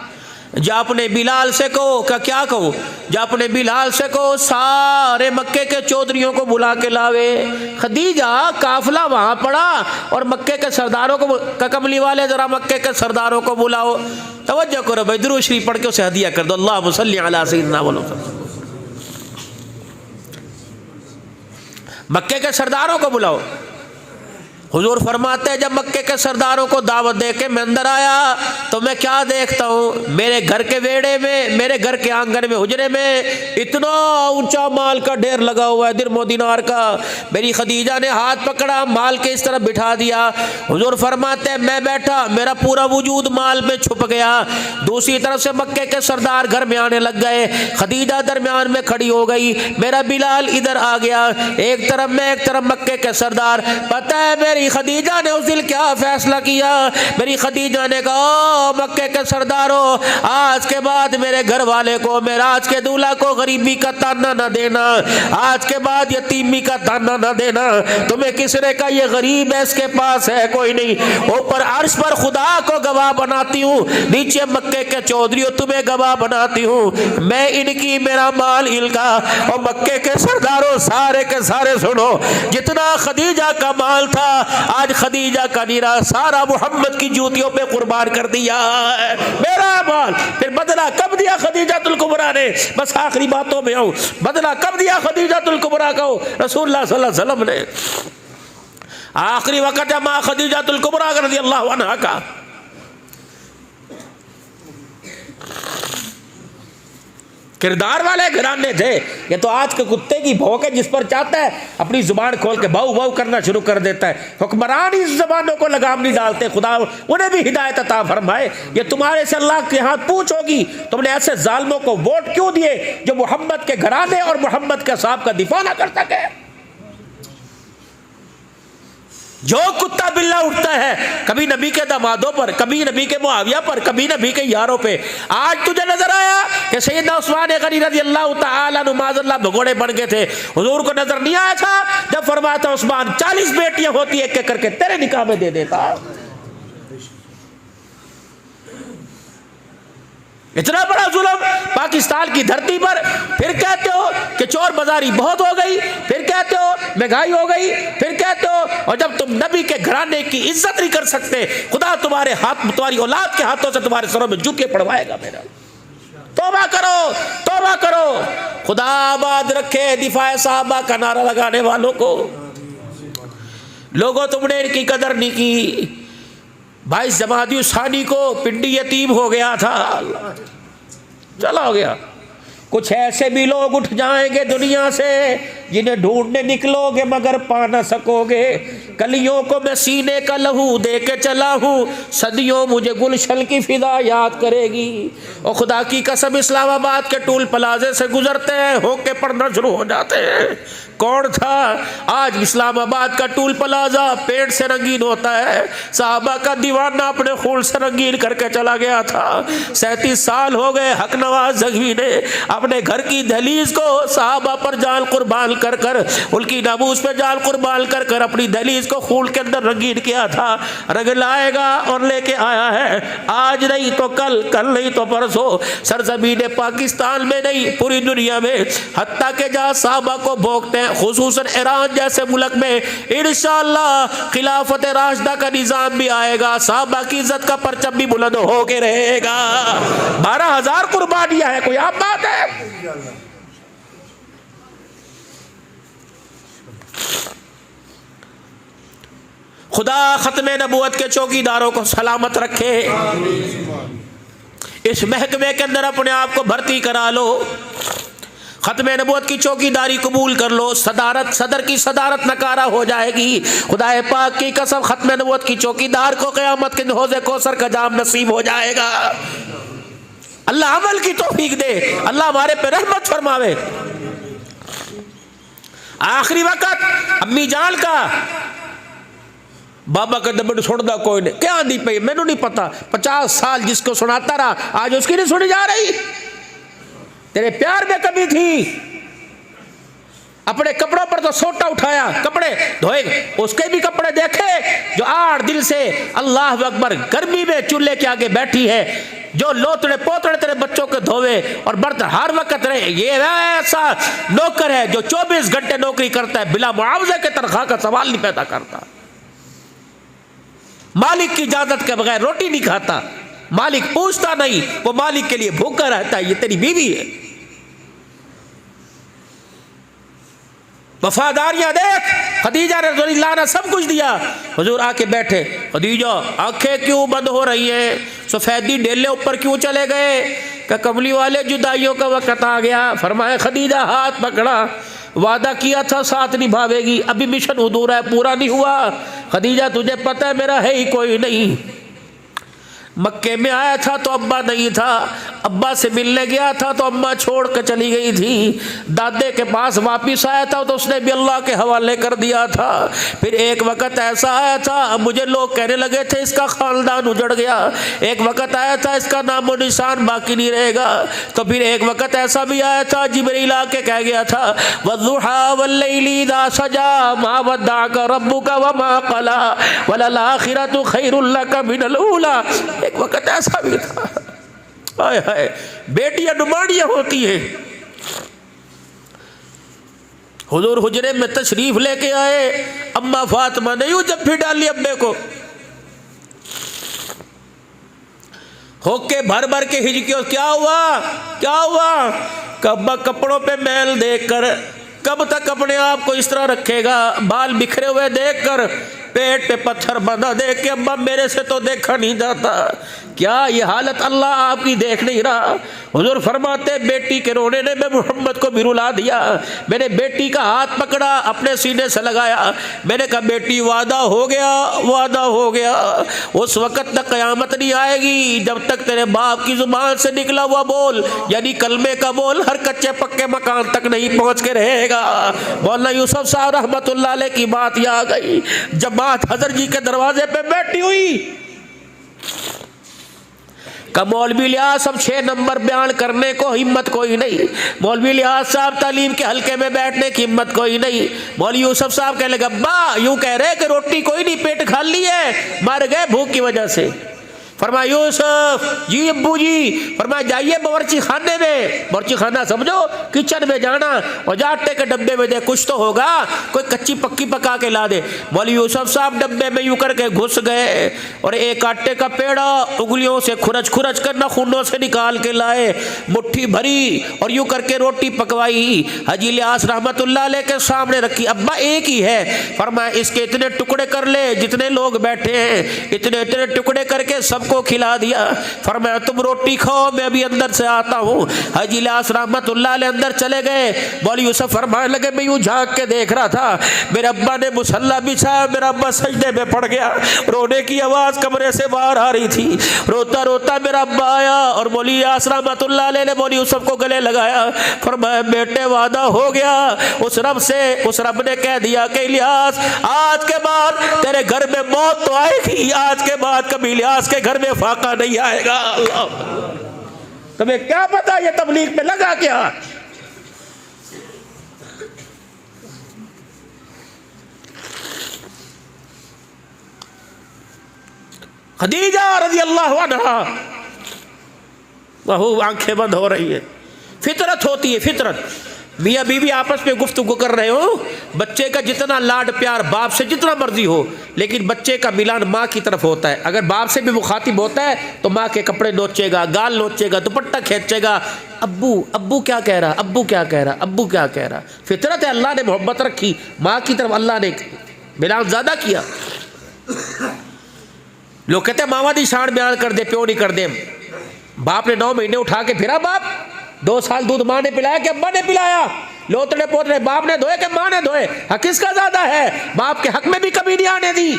जा अपने बिलाल से कहो, क्या कहो? जा अपने बिलाल से कहो सारे मक्के के चौधरियों को बुला के लावे। खदीजा काफिला वहाँ पड़ा और मक्के के सरदारों को, कमली वाले जरा मक्के के सरदारों को बुलाओ। तवज्जो करो भाई, दुरूद शरीफ पढ़ के उसे हदिया कर दो। अल्लाहुम्मा सल्ली अला सय्यिदिना मुहम्मद। मक्के के सरदारों को बुलाओ। हुजूर फरमाते हैं जब मक्के के सरदारों को दावत दे के मैं अंदर आया तो मैं क्या देखता हूँ, मेरे घर के वेड़े में, मेरे घर के आंगन में, हुजरे में इतना ऊंचा माल का ढेर लगा हुआ है, दिरमो दिनार का। मेरी खदीजा ने हाथ पकड़ा, माल के इस तरफ बिठा दिया। हुजूर फरमाते हैं मैं बैठा, मेरा पूरा वजूद माल में छुप गया। दूसरी तरफ से मक्के के सरदार घर में आने लग गए। खदीजा दरमियान में खड़ी हो गई, मेरा बिलाल इधर आ गया। एक तरफ मैं, एक तरफ मक्के के सरदार। पता है मेरी खदीजा ने उस दिन क्या फैसला किया? मेरी खदीजा ने कहा मक्के के सरदारों, आज के बाद मेरे घर वाले को, मेरा आज के दूल्हा को गरीबी का ताना न देना, आज के बाद यतीमी का ताना न देना। तुम्हें किसने का ये गरीब है, इसके पास है कोई नहीं। ऊपर अर्श पर खुदा को गवाह बनाती हूँ, नीचे मक्के के चौधरी तुम्हें गवाह बनाती हूँ। मैं इनकी, मेरा माल इनका। और मक्के के सरदारों सारे के सारे सुनो, जितना खदीजा का माल था आज खदीजा का नीरा सारा मोहम्मद की जूतियों पे कुर्बान कर दिया है। मेरा माल फिर बदला कब दिया खदीजातुल कुबरा ने? बस आखिरी बातों में आऊं, बदला कब दिया खदीजातुल कुबरा को? रसूलुल्लाह सल्लल्लाहु अलैहि वसल्लम ने आखिरी वक्त है मां खदीजातुल कुबरा रज़ियल्लाहु अन्हा का। किरदार वाले घराने थे। ये तो आज के कुत्ते की भौंक है, जिस पर चाहता है अपनी जुबान खोल के भाऊ भाऊ करना शुरू कर देता है। हुक्मरान इस जबानों को लगाम नहीं डालते। खुदा उन्हें भी हिदायत अता फरमाए। ये तुम्हारे से अल्लाह के हाथ पूछ होगी, तुमने ऐसे जालिमों को वोट क्यों दिए जो मोहम्मद के घराने और मोहम्मद के साहब का दिफा ना कर सके? जो कुत्ता बिल्ला उठता है कभी नबी के दामादों पर, कभी नबी के मुआविया पर, कभी नबी के यारों पे। आज तुझे नजर आया कि सैयदना उस्मान गनी रज़ियल्लाहु तआला अन्हु माज़ल्लाह भगोड़े बन गए थे? हुजूर को नजर नहीं आया था जब फरमाया था उस्मान 40 बेटियां होती एक एक करके तेरे निकाह में दे देता? इतना बड़ा जुल्म पाकिस्तान की धरती पर। फिर कहते हो कि चोर बाजारी बहुत हो गई, फिर कहते हो महंगाई हो गई, फिर कहते हो, और जब तुम नबी के घराने की इज्जत नहीं कर सकते, खुदा तुम्हारे हाथ, तुम्हारी औलाद के हाथों से तुम्हारे सरों में जूते पड़वाएगा। मेरा तौबा करो, तौबा करो। खुदा आबाद रखे दिफाए साहबा का नारा लगाने वालों को। लोगों तुमने इनकी कदर नहीं की। भाई जमादी सानी को पिंडी यतीम हो गया था, चला हो गया। कुछ ऐसे भी लोग उठ जाएंगे दुनिया से जिन्हें ढूंढने निकलोगे मगर पा न सकोगे। कलियों को मैं सीने का लहू दे के चला हूँ, सदियों मुझे गुलशन की फिजा याद करेगी। और खुदा की कसम इस्लामाबाद के टूल प्लाजे से गुजरते हैं, होके पड़ना शुरू हो जाते हैं। कौन था? आज इस्लामाबाद का टूल प्लाजा पेड़ से रंगीन होता है। साहबा का दीवाना अपने खून से रंगीन करके चला गया था। 37 साल हो गए हक नवाज जख्मी ने अपने घर की दहलीज को साहबा पर जान कुर्बान कर कर, उनकी नामूस पे जान कुर्बान कर कर अपनी दहलीज को खून के अंदर रंगीन किया था। रंग लाएगा और लेके आया है, आज नहीं तो कल, कल नहीं तो परसों, सरजमीन पाकिस्तान में नहीं पूरी दुनिया में। हत्ता के जहाँ साहबा को भोगते हैं, खुसूसन ईरान जैसे मुल्क में इंशाअल्लाह खिलाफत राशिदा का निजाम भी आएगा, साहबा की इज्जत का परचम भी बुलंद होके रहेगा। 12,000 कुर्बानियां है, कोई आप बात है? खुदा खत्मे नबूवत के चौकीदारों को सलामत रखे। इस महकमे के अंदर अपने आप को भर्ती करा लो, खत्मे नबूवत की चौकीदारी कबूल कर लो। सदारत, सदर की सदारत नकारा हो जाएगी। खुदाए पाक की कसम खत्मे नबूवत की चौकीदार को क़यामत के हौज़े कौसर का जाम नसीब हो जाएगा। अल्लाह अमल की तौफीक दे, अल्लाह हमारे पे रहमत फरमावे। आखिरी वक्त अम्मी जान का बाबा का दबड़ सुनता कोई नहीं, क्या आंधी पे मैनू नहीं पता। 50 साल जिसको सुनाता रहा, आज उसकी नहीं सुनी जा रही। तेरे प्यार में कमी थी, अपने कपड़ों पर तो सोटा उठाया, कपड़े धोएंगे, उसके भी कपड़े देखे जो 8 दिन से अल्लाह अकबर गर्मी में चूल्हे के आगे बैठी है, जो लोतड़े पोतड़े तेरे बच्चों के धोवे और बर्तन हर वक्त रहे। ये ऐसा नौकर है जो 24 घंटे नौकरी करता है, बिना मुआवजे के तनख्वाह का सवाल नहीं पैदा करता, मालिक की इजाजत के बगैर रोटी नहीं खाता, मालिक पूछता नहीं, वो मालिक के लिए भूखा रहता है। ये तेरी बीवी है। वफादारियां देख, खदीजा रज़ियल्लाहु अन्हा सब कुछ दिया। हुजूर आके बैठे, खदीजा आंखें क्यों बंद हो रही हैं, सफेदी डेले ऊपर क्यों चले गए? क्या कमली वाले जुदाइयों का वक्त आ गया? फरमाया खदीजा हाथ पकड़ा, वादा किया था साथ निभावेगी, अभी मिशन अधूरा है, पूरा नहीं हुआ। खदीजा तुझे पता है मेरा है ही कोई नहीं, मक्के में आया था तो अब्बा नहीं था, अब्बा से मिलने गया था तो अम्मा छोड़ कर चली गई थी, दादे के पास वापिस आया था तो उसने भी अल्लाह के हवाले कर दिया था। फिर एक वक्त ऐसा आया था, मुझे लोग कहने लगे थे इसका खानदान उजड़ गया, एक वक्त आया था इसका नामो निशान बाकी नहीं रहेगा। तो फिर एक वक्त ऐसा भी आया था, जिब्रील आके कह गया था वद्दुहा वल्लैलि इज़ा सजा मा वद्दअका रब्बुका वमा क़ला वलल आखिरतु खैरुल लका मिनल ऊला। एक वक्त ऐसा भी था। हाय हाय, बेटियां नुमानियां होती है। हुजूर हुजरे में तशरीफ लेके आए, अम्मा फातिमा ने यूं जब फिर डाली अब्बे को, होके भर भर के हिजकियों, क्या हुआ क्या हुआ? कब्बा कपड़ों पे मैल देखकर कब तक अपने आप को इस तरह रखेगा, बाल बिखरे हुए देखकर, पेट पे पत्थर बंधा देख के अब्बा मेरे से तो देखा नहीं जाता, क्या ये हालत अल्लाह आपकी देख नहीं रहा? हुजूर फरमाते बेटी के रोने ने मैं मोहम्मद को भी रुला दिया। मैंने बेटी का हाथ पकड़ा, अपने सीने से लगाया, मैंने कहा बेटी वादा हो गया, वादा हो गया, उस वक़्त तक क़यामत नहीं आएगी जब तक तेरे बाप की ज़ुबान से निकला हुआ बोल, यानी कलमे का बोल हर कच्चे पक्के मकान तक नहीं पहुँच के रहेगा। मौलाना यूसुफ साहब रहमतुल्लाह अलैह की बात ये आ गई, जब बात हज़रत जी के दरवाजे पे बैठी हुई, का मौलवी लिहाज सब 6 नंबर बयान करने को हिम्मत कोई नहीं, मौलवी लिहाज साहब तालीम के हल्के में बैठने की हिम्मत कोई नहीं। मौलवी यूसुफ साहब कहने लगे अब्बा यूं कह रहे कि रोटी कोई नहीं, पेट खाली है, मर गए भूख की वजह से। फरमाया यूसुफ जी अब्बू जी, फरमाया जाइए बावर्ची खाने में, बावर्ची खाना समझो किचन में जाना और जा आटे के डब्बे में दे, कुछ तो होगा, कोई कच्ची पक्की पका के ला दे। मौलवी यूसुफ साहब डब्बे में यूं करके घुस गए और एक आटे का पेड़ा उंगलियों से खुरच खुरच कर नाखूनों से निकाल के लाए, मुट्ठी भरी और यूं करके रोटी पकवाई, हाजी लिहाज रहमतुल्लाह अलैह के सामने रखी। अब्बा एक ही है, फरमाया इसके इतने टुकड़े कर ले, जितने लोग बैठे हैं इतने इतने टुकड़े करके सब को खिला दिया। फरमाया तुम रोटी खाओ, मैं अभी अंदर से आता हूँ। हाजी लिहाज रहमतुल्लाह अलैह अंदर चले गए। मौलवी यूसुफ फरमाने लगे मैं यूं झांक के देख रहा था, मेरे अब्बा ने मुसल्ला बिछाया, मेरा अब्बा सजदे में पड़ गया, रोने की आवाज कमरे से बाहर आ रही थी, रोता रोता मेरा अब्बा आया और मौलवी लिहाज रहमतुल्लाह अलैह ने मौलवी यूसुफ को गले लगाया। फरमाया बेटे वादा हो गया उस रब से, उस रब ने कह दिया कि लिहाज आज के बाद तेरे घर में मौत तो आएगी, आज के बाद कभी लिहाज के घर में फाका नहीं आएगा। तुम्हें क्या पता ये तबलीग में लगा क्या? खदीजा रज़ियल्लाहु अन्हा, वह आंखें बंद हो रही है। फितरत होती है, फितरत। मियाँ बीवी आपस में गुफ्तगू कर रहे हो, बच्चे का जितना लाड प्यार बाप से जितना मर्जी हो, लेकिन बच्चे का मिलान माँ की तरफ होता है। अगर बाप से भी मुखातिब होता है तो माँ के कपड़े नोचेगा, गाल नोचेगा, दुपट्टा खींचेगा, अब्बू अब्बू क्या कह रहा, अब्बू क्या कह रहा, अब्बू क्या कह रहा। फितरत है, अल्लाह ने मोहब्बत रखी माँ की तरफ, अल्लाह ने मिलान ज़्यादा किया। लोग कहते हैं मामा दी शान बयान कर दे, प्यो नहीं कर दे। बाप ने 9 महीने उठा के फिरा, बाप 2 साल दूध माँ ने पिलाया कि अब्बा ने पिलाया, लोतड़े पोतड़े बाप ने धोए कि माँ ने धोए, हक किसका ज्यादा है? बाप के हक में भी कभी नहीं आने दी।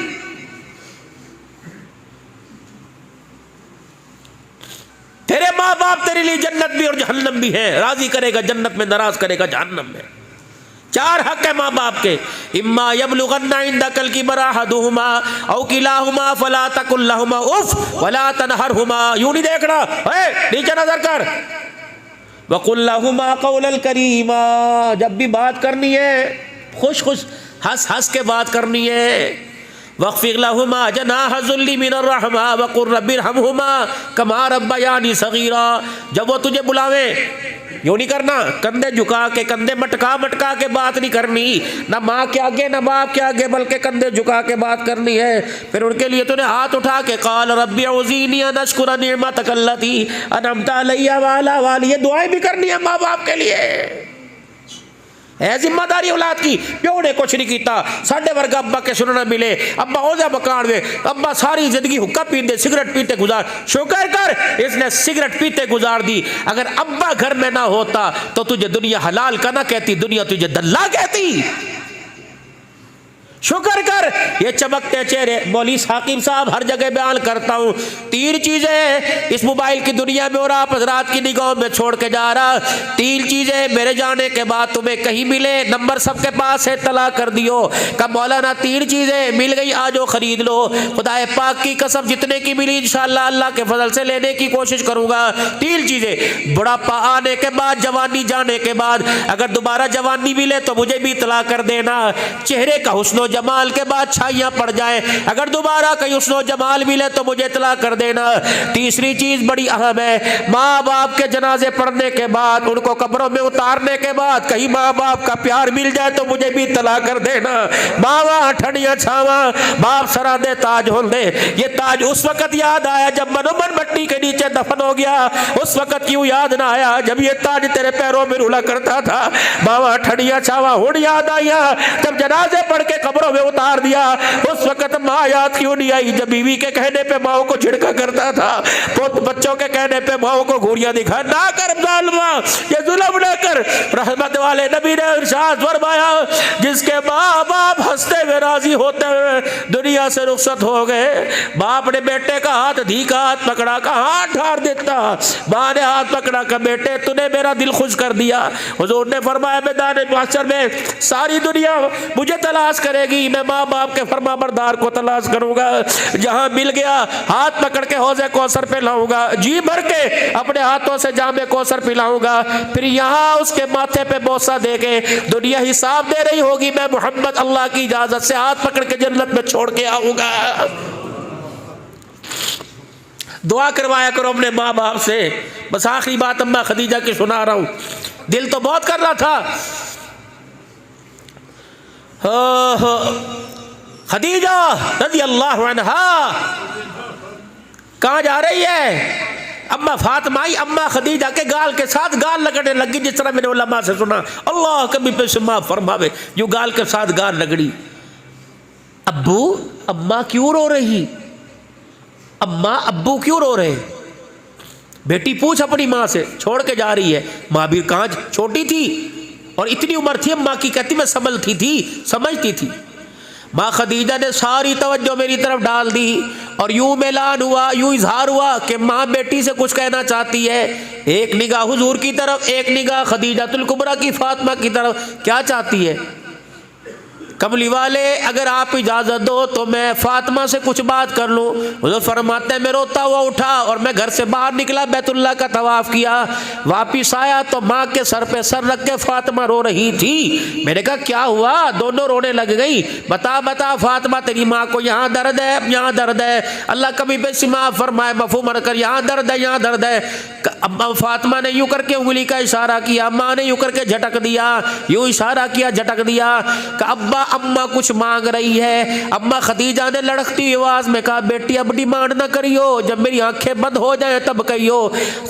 तेरे माँ बाप तेरे लिए जन्नत भी और जहन्नम भी है, राजी करेगा जन्नत में, नाराज करेगा जहन्नम में। 4 हक है माँ बाप के, इम्मा यबलुगन्ना इंदकल किबरा अहदुहुमा औ किलाहुमा फला तकुल लहुमा उफ वला तनहरहुमा। यूं नहीं देखना, नीचे नजर कर, वकुल्लहुमा कौलन करीमा, जब भी बात करनी है खुश खुश हंस हंस के बात करनी है। वक़्फ़िर लहुमा जनाह ज़ुल्ली मिनर रहमा वक़ुल रब्बिरहमहुमा कमा रब्बयानी सग़ीरा। जब वो तुझे बुलावे यूँ नहीं करना, कंधे झुका के, कंधे मटका मटका के बात नहीं करनी, ना माँ के आगे ना बाप के आगे, बल्कि कंधे झुका के बात करनी है। फिर उनके लिए तूने हाथ उठा के क़ाल रब्बि औज़ीनी अन अश्कुरा निअमतक अल्लती अनअमत अलैया व अला वालिदी, ये दुआएं भी करनी है माँ बाप के लिए। है जिम्मेदारी औलाद की। प्यो ने कुछ नहीं किया, साढ़े वर्ग अब्बा के सुनना मिले, अब्बा ओजा बकान दे, अब्बा सारी जिंदगी हुक्का पीते सिगरेट पीते गुजार, शुक्र कर इसने सिगरेट पीते गुजार दी। अगर अब्बा घर में ना होता तो तुझे दुनिया हलाल का ना कहती, दुनिया तुझे दल्ला कहती। शुक्र कर ये चमकते चेहरे, मौली हाकिम साहब हर जगह बयान करता हूँ, 3 चीजें इस मोबाइल की दुनिया में और आप हजरात की निगाहों में छोड़ के जा रहा। 3 चीजें मेरे जाने के बाद तुम्हें कहीं मिले, नंबर सबके पास है, तला कर दियो। कब मौलाना 3 चीजें मिल गई, आज वो खरीद लो। खुदाए पाक की कसम जितने की मिली इंशाअल्लाह अल्लाह के फजल से लेने की कोशिश करूंगा। 3 चीजें, बुढ़ापा आने के बाद, जवानी जाने के बाद, अगर दोबारा जवानी मिले तो मुझे भी तला कर देना। चेहरे का हुस्न जमाल के बाद छाइयां पड़ जाए, अगर दोबारा कहीं हुस्न जमाल मिले तो मुझे इतला कर देना। तीसरी चीज बड़ी अहम है, माँ बाप के जनाजे पढ़ने के बाद, उनको कब्रों में उतारने के बाद कहीं माँ बाप का प्यार मिल जाए तो मुझे भी इतला कर देना। मावा ठंडिया छावा बाप सरा दे ताज हो दे। ये ताज उस वक्त याद आया जब मनोमन मट्टी के नीचे दफन हो गया, उस वक्त क्यों याद ना आया जब ये ताज तेरे पैरों में रुला करता था। मावा ठंडिया छावा हुण याद आया जब जनाजे पढ़ के कब्रों में उतार दिया, उस वक्त माँ याद क्यों नहीं आई जब बीवी के कहने पे माओ को झिड़का करता था, पुत बच्चों के कहने पे माओ को घूरियां दिखा। ना कर जालिमा, ये जुल्म ना कर। रहमत वाले नबी ने इरशाद फरमाया, जिसके माँ बाप हंसते हुए राजी होते हुए दुनिया से रुखसत हो गए, बाप ने बेटे का हाथ धीका, हाथ पकड़ा का हाथ ठार देता, माँ ने हाथ पकड़ा का बेटे तूने मेरा दिल खुश कर दिया। हुजूर ने फरमाया मैदान महशर में सारी दुनिया मुझे तलाश करेगी, मैं माँ बाप के फरमा बरदार को तलाश करूंगा। जहां मिल गया हाथ पकड़ के हौज़े कौसर पे लाऊंगा, जी भर के अपने हाथों से जामे कौसर पिलाऊंगा, फिर यहाँ उसके माथे पे बोसा दे के दुनिया हिसाब दे रही होगी, मैं मोहम्मद अल्लाह की इजाजत से हाथ पकड़ के जन्नत में छोड़ के आऊंगा। दुआ करवाया करो अपने माँ बाप से। बस आखिरी बात अम्मा खदीजा की सुना रहा हूं, दिल तो बहुत कर रहा था। खदीजा रज़ी अल्लाह अन्हा कहाँ जा रही है? अम्मा फातिमा आई, अम्मा खदीजा के गाल के साथ गाल लगने लगी, जिस तरह मैंने उलमा से सुना, अल्लाह कभी पे सुमा फरमावे, जो गाल के साथ गाल लगड़ी। अब्बू अम्मा क्यों रो रही? अम्मा अब्बू क्यों रो रहे? बेटी पूछ अपनी माँ से, छोड़ के जा रही है। माँ भी कहाँ छोटी थी और इतनी उम्र थी, अम्मा की कहती मैं संभलती थी, समझती थी। माँ खदीजा ने सारी तवज्जो मेरी तरफ डाल दी और यूं ऐलान हुआ, यूं इजहार हुआ कि माँ बेटी से कुछ कहना चाहती है। एक निगाह हुजूर की तरफ, एक निगाह खदीजातुल कुबरा की फातिमा की तरफ। क्या चाहती है? कमली वाले अगर आप इजाज़त दो तो मैं फातिमा से कुछ बात कर लूँ। हुज़ूर फरमाते हैं मैं रोता हुआ उठा और मैं घर से बाहर निकला, बैतुल्लाह का तवाफ़ किया, वापिस आया तो माँ के सर पे सर रख के फातिमा रो रही थी। मैंने कहा क्या हुआ? दोनों रोने लग गई। बता बता फातिमा, तेरी माँ को यहाँ दर्द है, यहाँ दर्द है। अल्लाह कभी बेसी माँ फरमाए मफ़हूम कर, यहाँ दर्द है, यहाँ दर्द है। अब फातिमा ने यूँ करके उंगली का इशारा किया, माँ ने यूँ करके झटक दिया, यूँ इशारा किया, झटक दिया। अब्बा अम्मा कुछ मांग रही है। अम्मा खदीजा ने लड़कती आवाज में कहा बेटी अब डिमांड ना करियो, जब मेरी आंखें बंद हो जाए तब कहियो।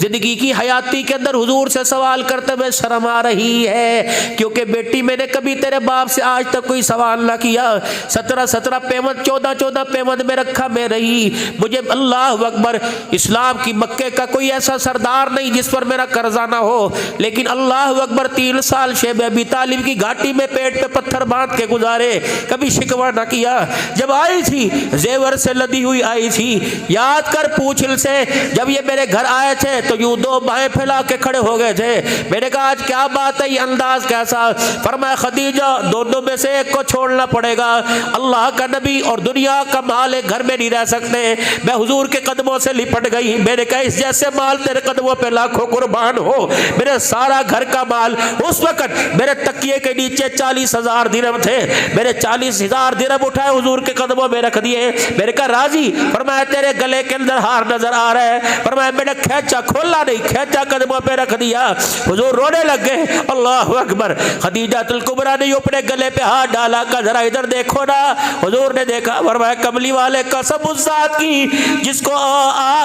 जिंदगी की हयाती के अंदर हुजूर से सवाल करते हुए शर्म आ रही है, क्योंकि बेटी मैंने कभी तेरे बाप से आज तक कोई सवाल ना किया। 17 पेमंद 14 पेमंद में रखा मैं रही। मुझे अल्लाह अकबर इस्लाम की मक्के का कोई ऐसा सरदार नहीं जिस पर मेरा कर्जा ना हो, लेकिन अल्लाह अकबर 3 साल शेब अबी तालिब की घाटी में पेट पे पत्थर बांध के गुजार गुजारे, कभी शिकवा ना किया। जब आई थी जेवर से लदी हुई आई थी, याद कर पूछ से जब ये मेरे घर आए थे तो यूं दो बाहें फैला के खड़े हो गए थे। मैंने कहा आज क्या बात है, ये अंदाज कैसा? फरमाया खदीजा दोनों में से एक को छोड़ना पड़ेगा, अल्लाह का नबी और दुनिया का माल एक घर में नहीं रह सकते। मैं हुजूर के कदमों से लिपट गई। मैंने कहा इस जैसे माल तेरे कदमों पे लाखों कुर्बान हो। मेरे सारा घर का माल, उस वक्त मेरे तकिए के नीचे 40,000 दिरहम थे। मेरे 40,000 दिरहम उठाए हुजूर के कदमों में रख दिए। मैंने कहा राजी? फरमाया तेरे गले के अंदर हार नजर आ रहा है। फरमाया मैंने खींचा, खोला नहीं, खींचा कदमों पे रख दिया। हुजूर रोने लग गए। अल्लाह अकबर। खदीजातुल कुबरा ने अपने गले पे हाथ डाला, का जरा इधर देखो ना। हुजूर ने देखा। फरमाया कमली वाले कसम उस जात की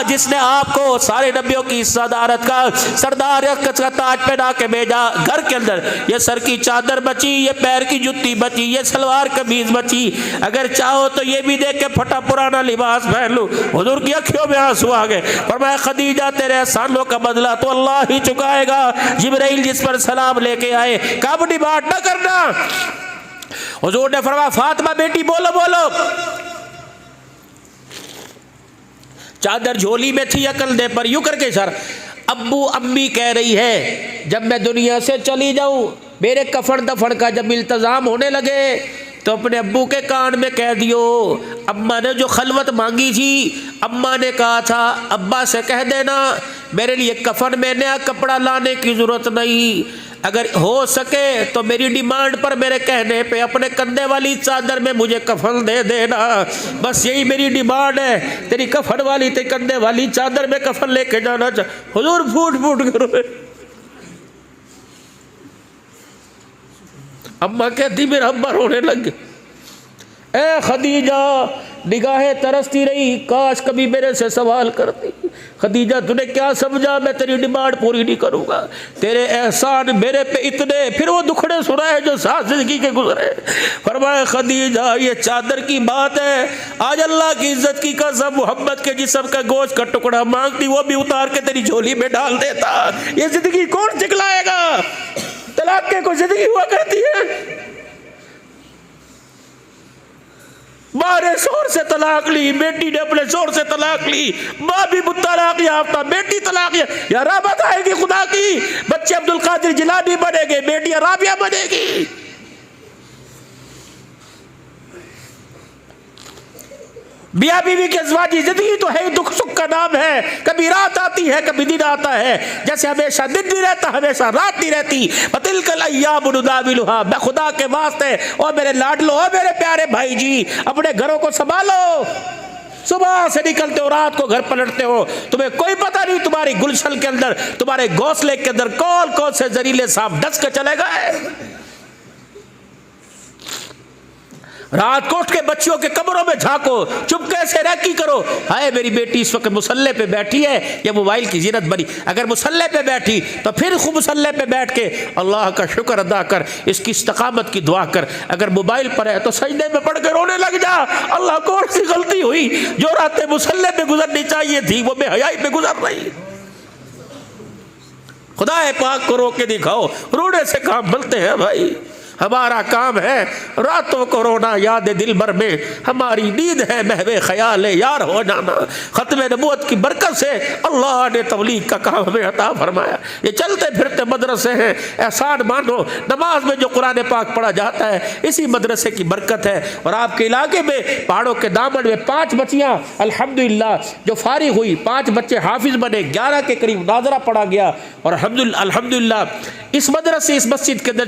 जिसने आपको सारे नबियों की सदारत का सरदार का ताज पहना के भेजा। घर के अंदर ये सर की चादर बची, ये पैर की जुत्ती बची, ये सलवार कमीज बची। अगर चाहो तो ये भी देख के फटा पुराना लिबास पहन लो। हुजूर की अखियों में आंसू आ गए। फरमाया खदीजा तेरे एहसानों का बदला तो अल्लाह ही चुकाएगा। जिब्राइल जिस पर सलाम लेके आए, कब डिमांड न करना। हुजूर ने फरमाया फातिमा बेटी बोलो बोलो। चादर झोली में थी, अकल दे पर यूं करके सर अब्बू अम्मी कह रही है जब मैं दुनिया से चली जाऊं, मेरे कफन दफन का जब इल्तजाम होने लगे तो अपने अब्बू के कान में कह दियो। अम्मा ने जो खलवत मांगी थी, अम्मा ने कहा था अब्बा से कह देना मेरे लिए कफन में नया कपड़ा लाने की ज़रूरत नहीं, अगर हो सके तो मेरी डिमांड पर मेरे कहने पे अपने कंधे वाली चादर में मुझे कफन दे देना। बस यही मेरी डिमांड है, तेरी कफन वाली तेरी कंधे वाली चादर में कफन लेके जाना। हुजूर फूट फूट कर रोए। अम्मा कहती मेरा अब्बा रोने लग गए। ए खदीजा निगाहें तरसती रही, काश कभी मेरे से सवाल करती। खदीजा तूने क्या समझा मैं तेरी डिमांड पूरी नहीं करूंगा, तेरे एहसान मेरे पे इतने। फिर वो दुखड़े सुनाए जो साथ जिंदगी के गुजरे। फरमाया खदीजा ये चादर की बात है, आज अल्लाह की इज्जत की कसम मोहम्मद के जिस्म का गोश्त का टुकड़ा मांगती वो भी उतार के तेरी झोली में डाल देता। ये जिंदगी कौन चिकलाएगा? तलाक के कोई जिंदगी हुआ करती है? माँ ने शोर से तलाक ली, बेटी ने अपने शोर से तलाक ली, माँ भी तलाक याफ्ता, बेटी तलाक या राबत आएगी खुदा की। बच्चे अब्दुल कादिर जिलानी बनेंगे, बेटियां राबिया बनेगी। मियाँ बीवी की अज़वाजी जिंदगी तो है, दुख सुख का नाम है। कभी रात आती है, कभी दिन आता है। जैसे हमेशा दिन नहीं रहता, हमेशा रात नहीं रहती। बतिलकल अय्याम नुदाविलुहा। मैं खुदा के वास्ते और मेरे लाडलो और मेरे प्यारे भाई जी अपने घरों को संभालो। सुबह से निकलते हो, रात को घर पलटते हो, तुम्हें कोई पता नहीं तुम्हारी गुलशन के अंदर, तुम्हारे घोंसले के अंदर कौन कौन से जहरीले सांप डस के चले गए। रात को उठ के बच्चियों के कमरों में झांको, चुपके से रैकी करो। हाय मेरी बेटी इस वक्त मुसल्ले पे बैठी है, ये मोबाइल की जीनत बनी। अगर मुसल्ले पे बैठी तो फिर खूब मुसल्ले पे बैठ के अल्लाह का शुक्र अदा कर, इसकी इस्तकामत की दुआ कर। अगर मोबाइल पर है तो सजदे में पड़ के रोने लग जा। अल्लाह कौन सी गलती हुई जो रातें मुसल्ले पे गुजरनी चाहिए थी वो बेहयाई पे गुजर रही। खुदा पाक को रोक के दिखाओ। रोने से काम मिलते हैं भाई। हमारा काम है रातों को रोना, याद दिल भर में हमारी नींद है महवे ख्याल यार हो जाना। ख़त्म नबूवत की बरकत से अल्लाह ने तबलीग का काम हमें अता फरमाया। ये चलते फिरते मदरसे हैं, एहसान मानो। नमाज में जो कुरान पाक पढ़ा जाता है इसी मदरसे की बरकत है। और आपके इलाके में पहाड़ों के दामन में 5 बच्चियाँ अल्हम्दुलिल्लाह जो फारिग हुई, 5 बच्चे हाफिज बने, 11 के करीब नाज़रा पढ़ा गया। और अल्हम्दुलिल्लाह इस मदरसे इस मस्जिद के अंदर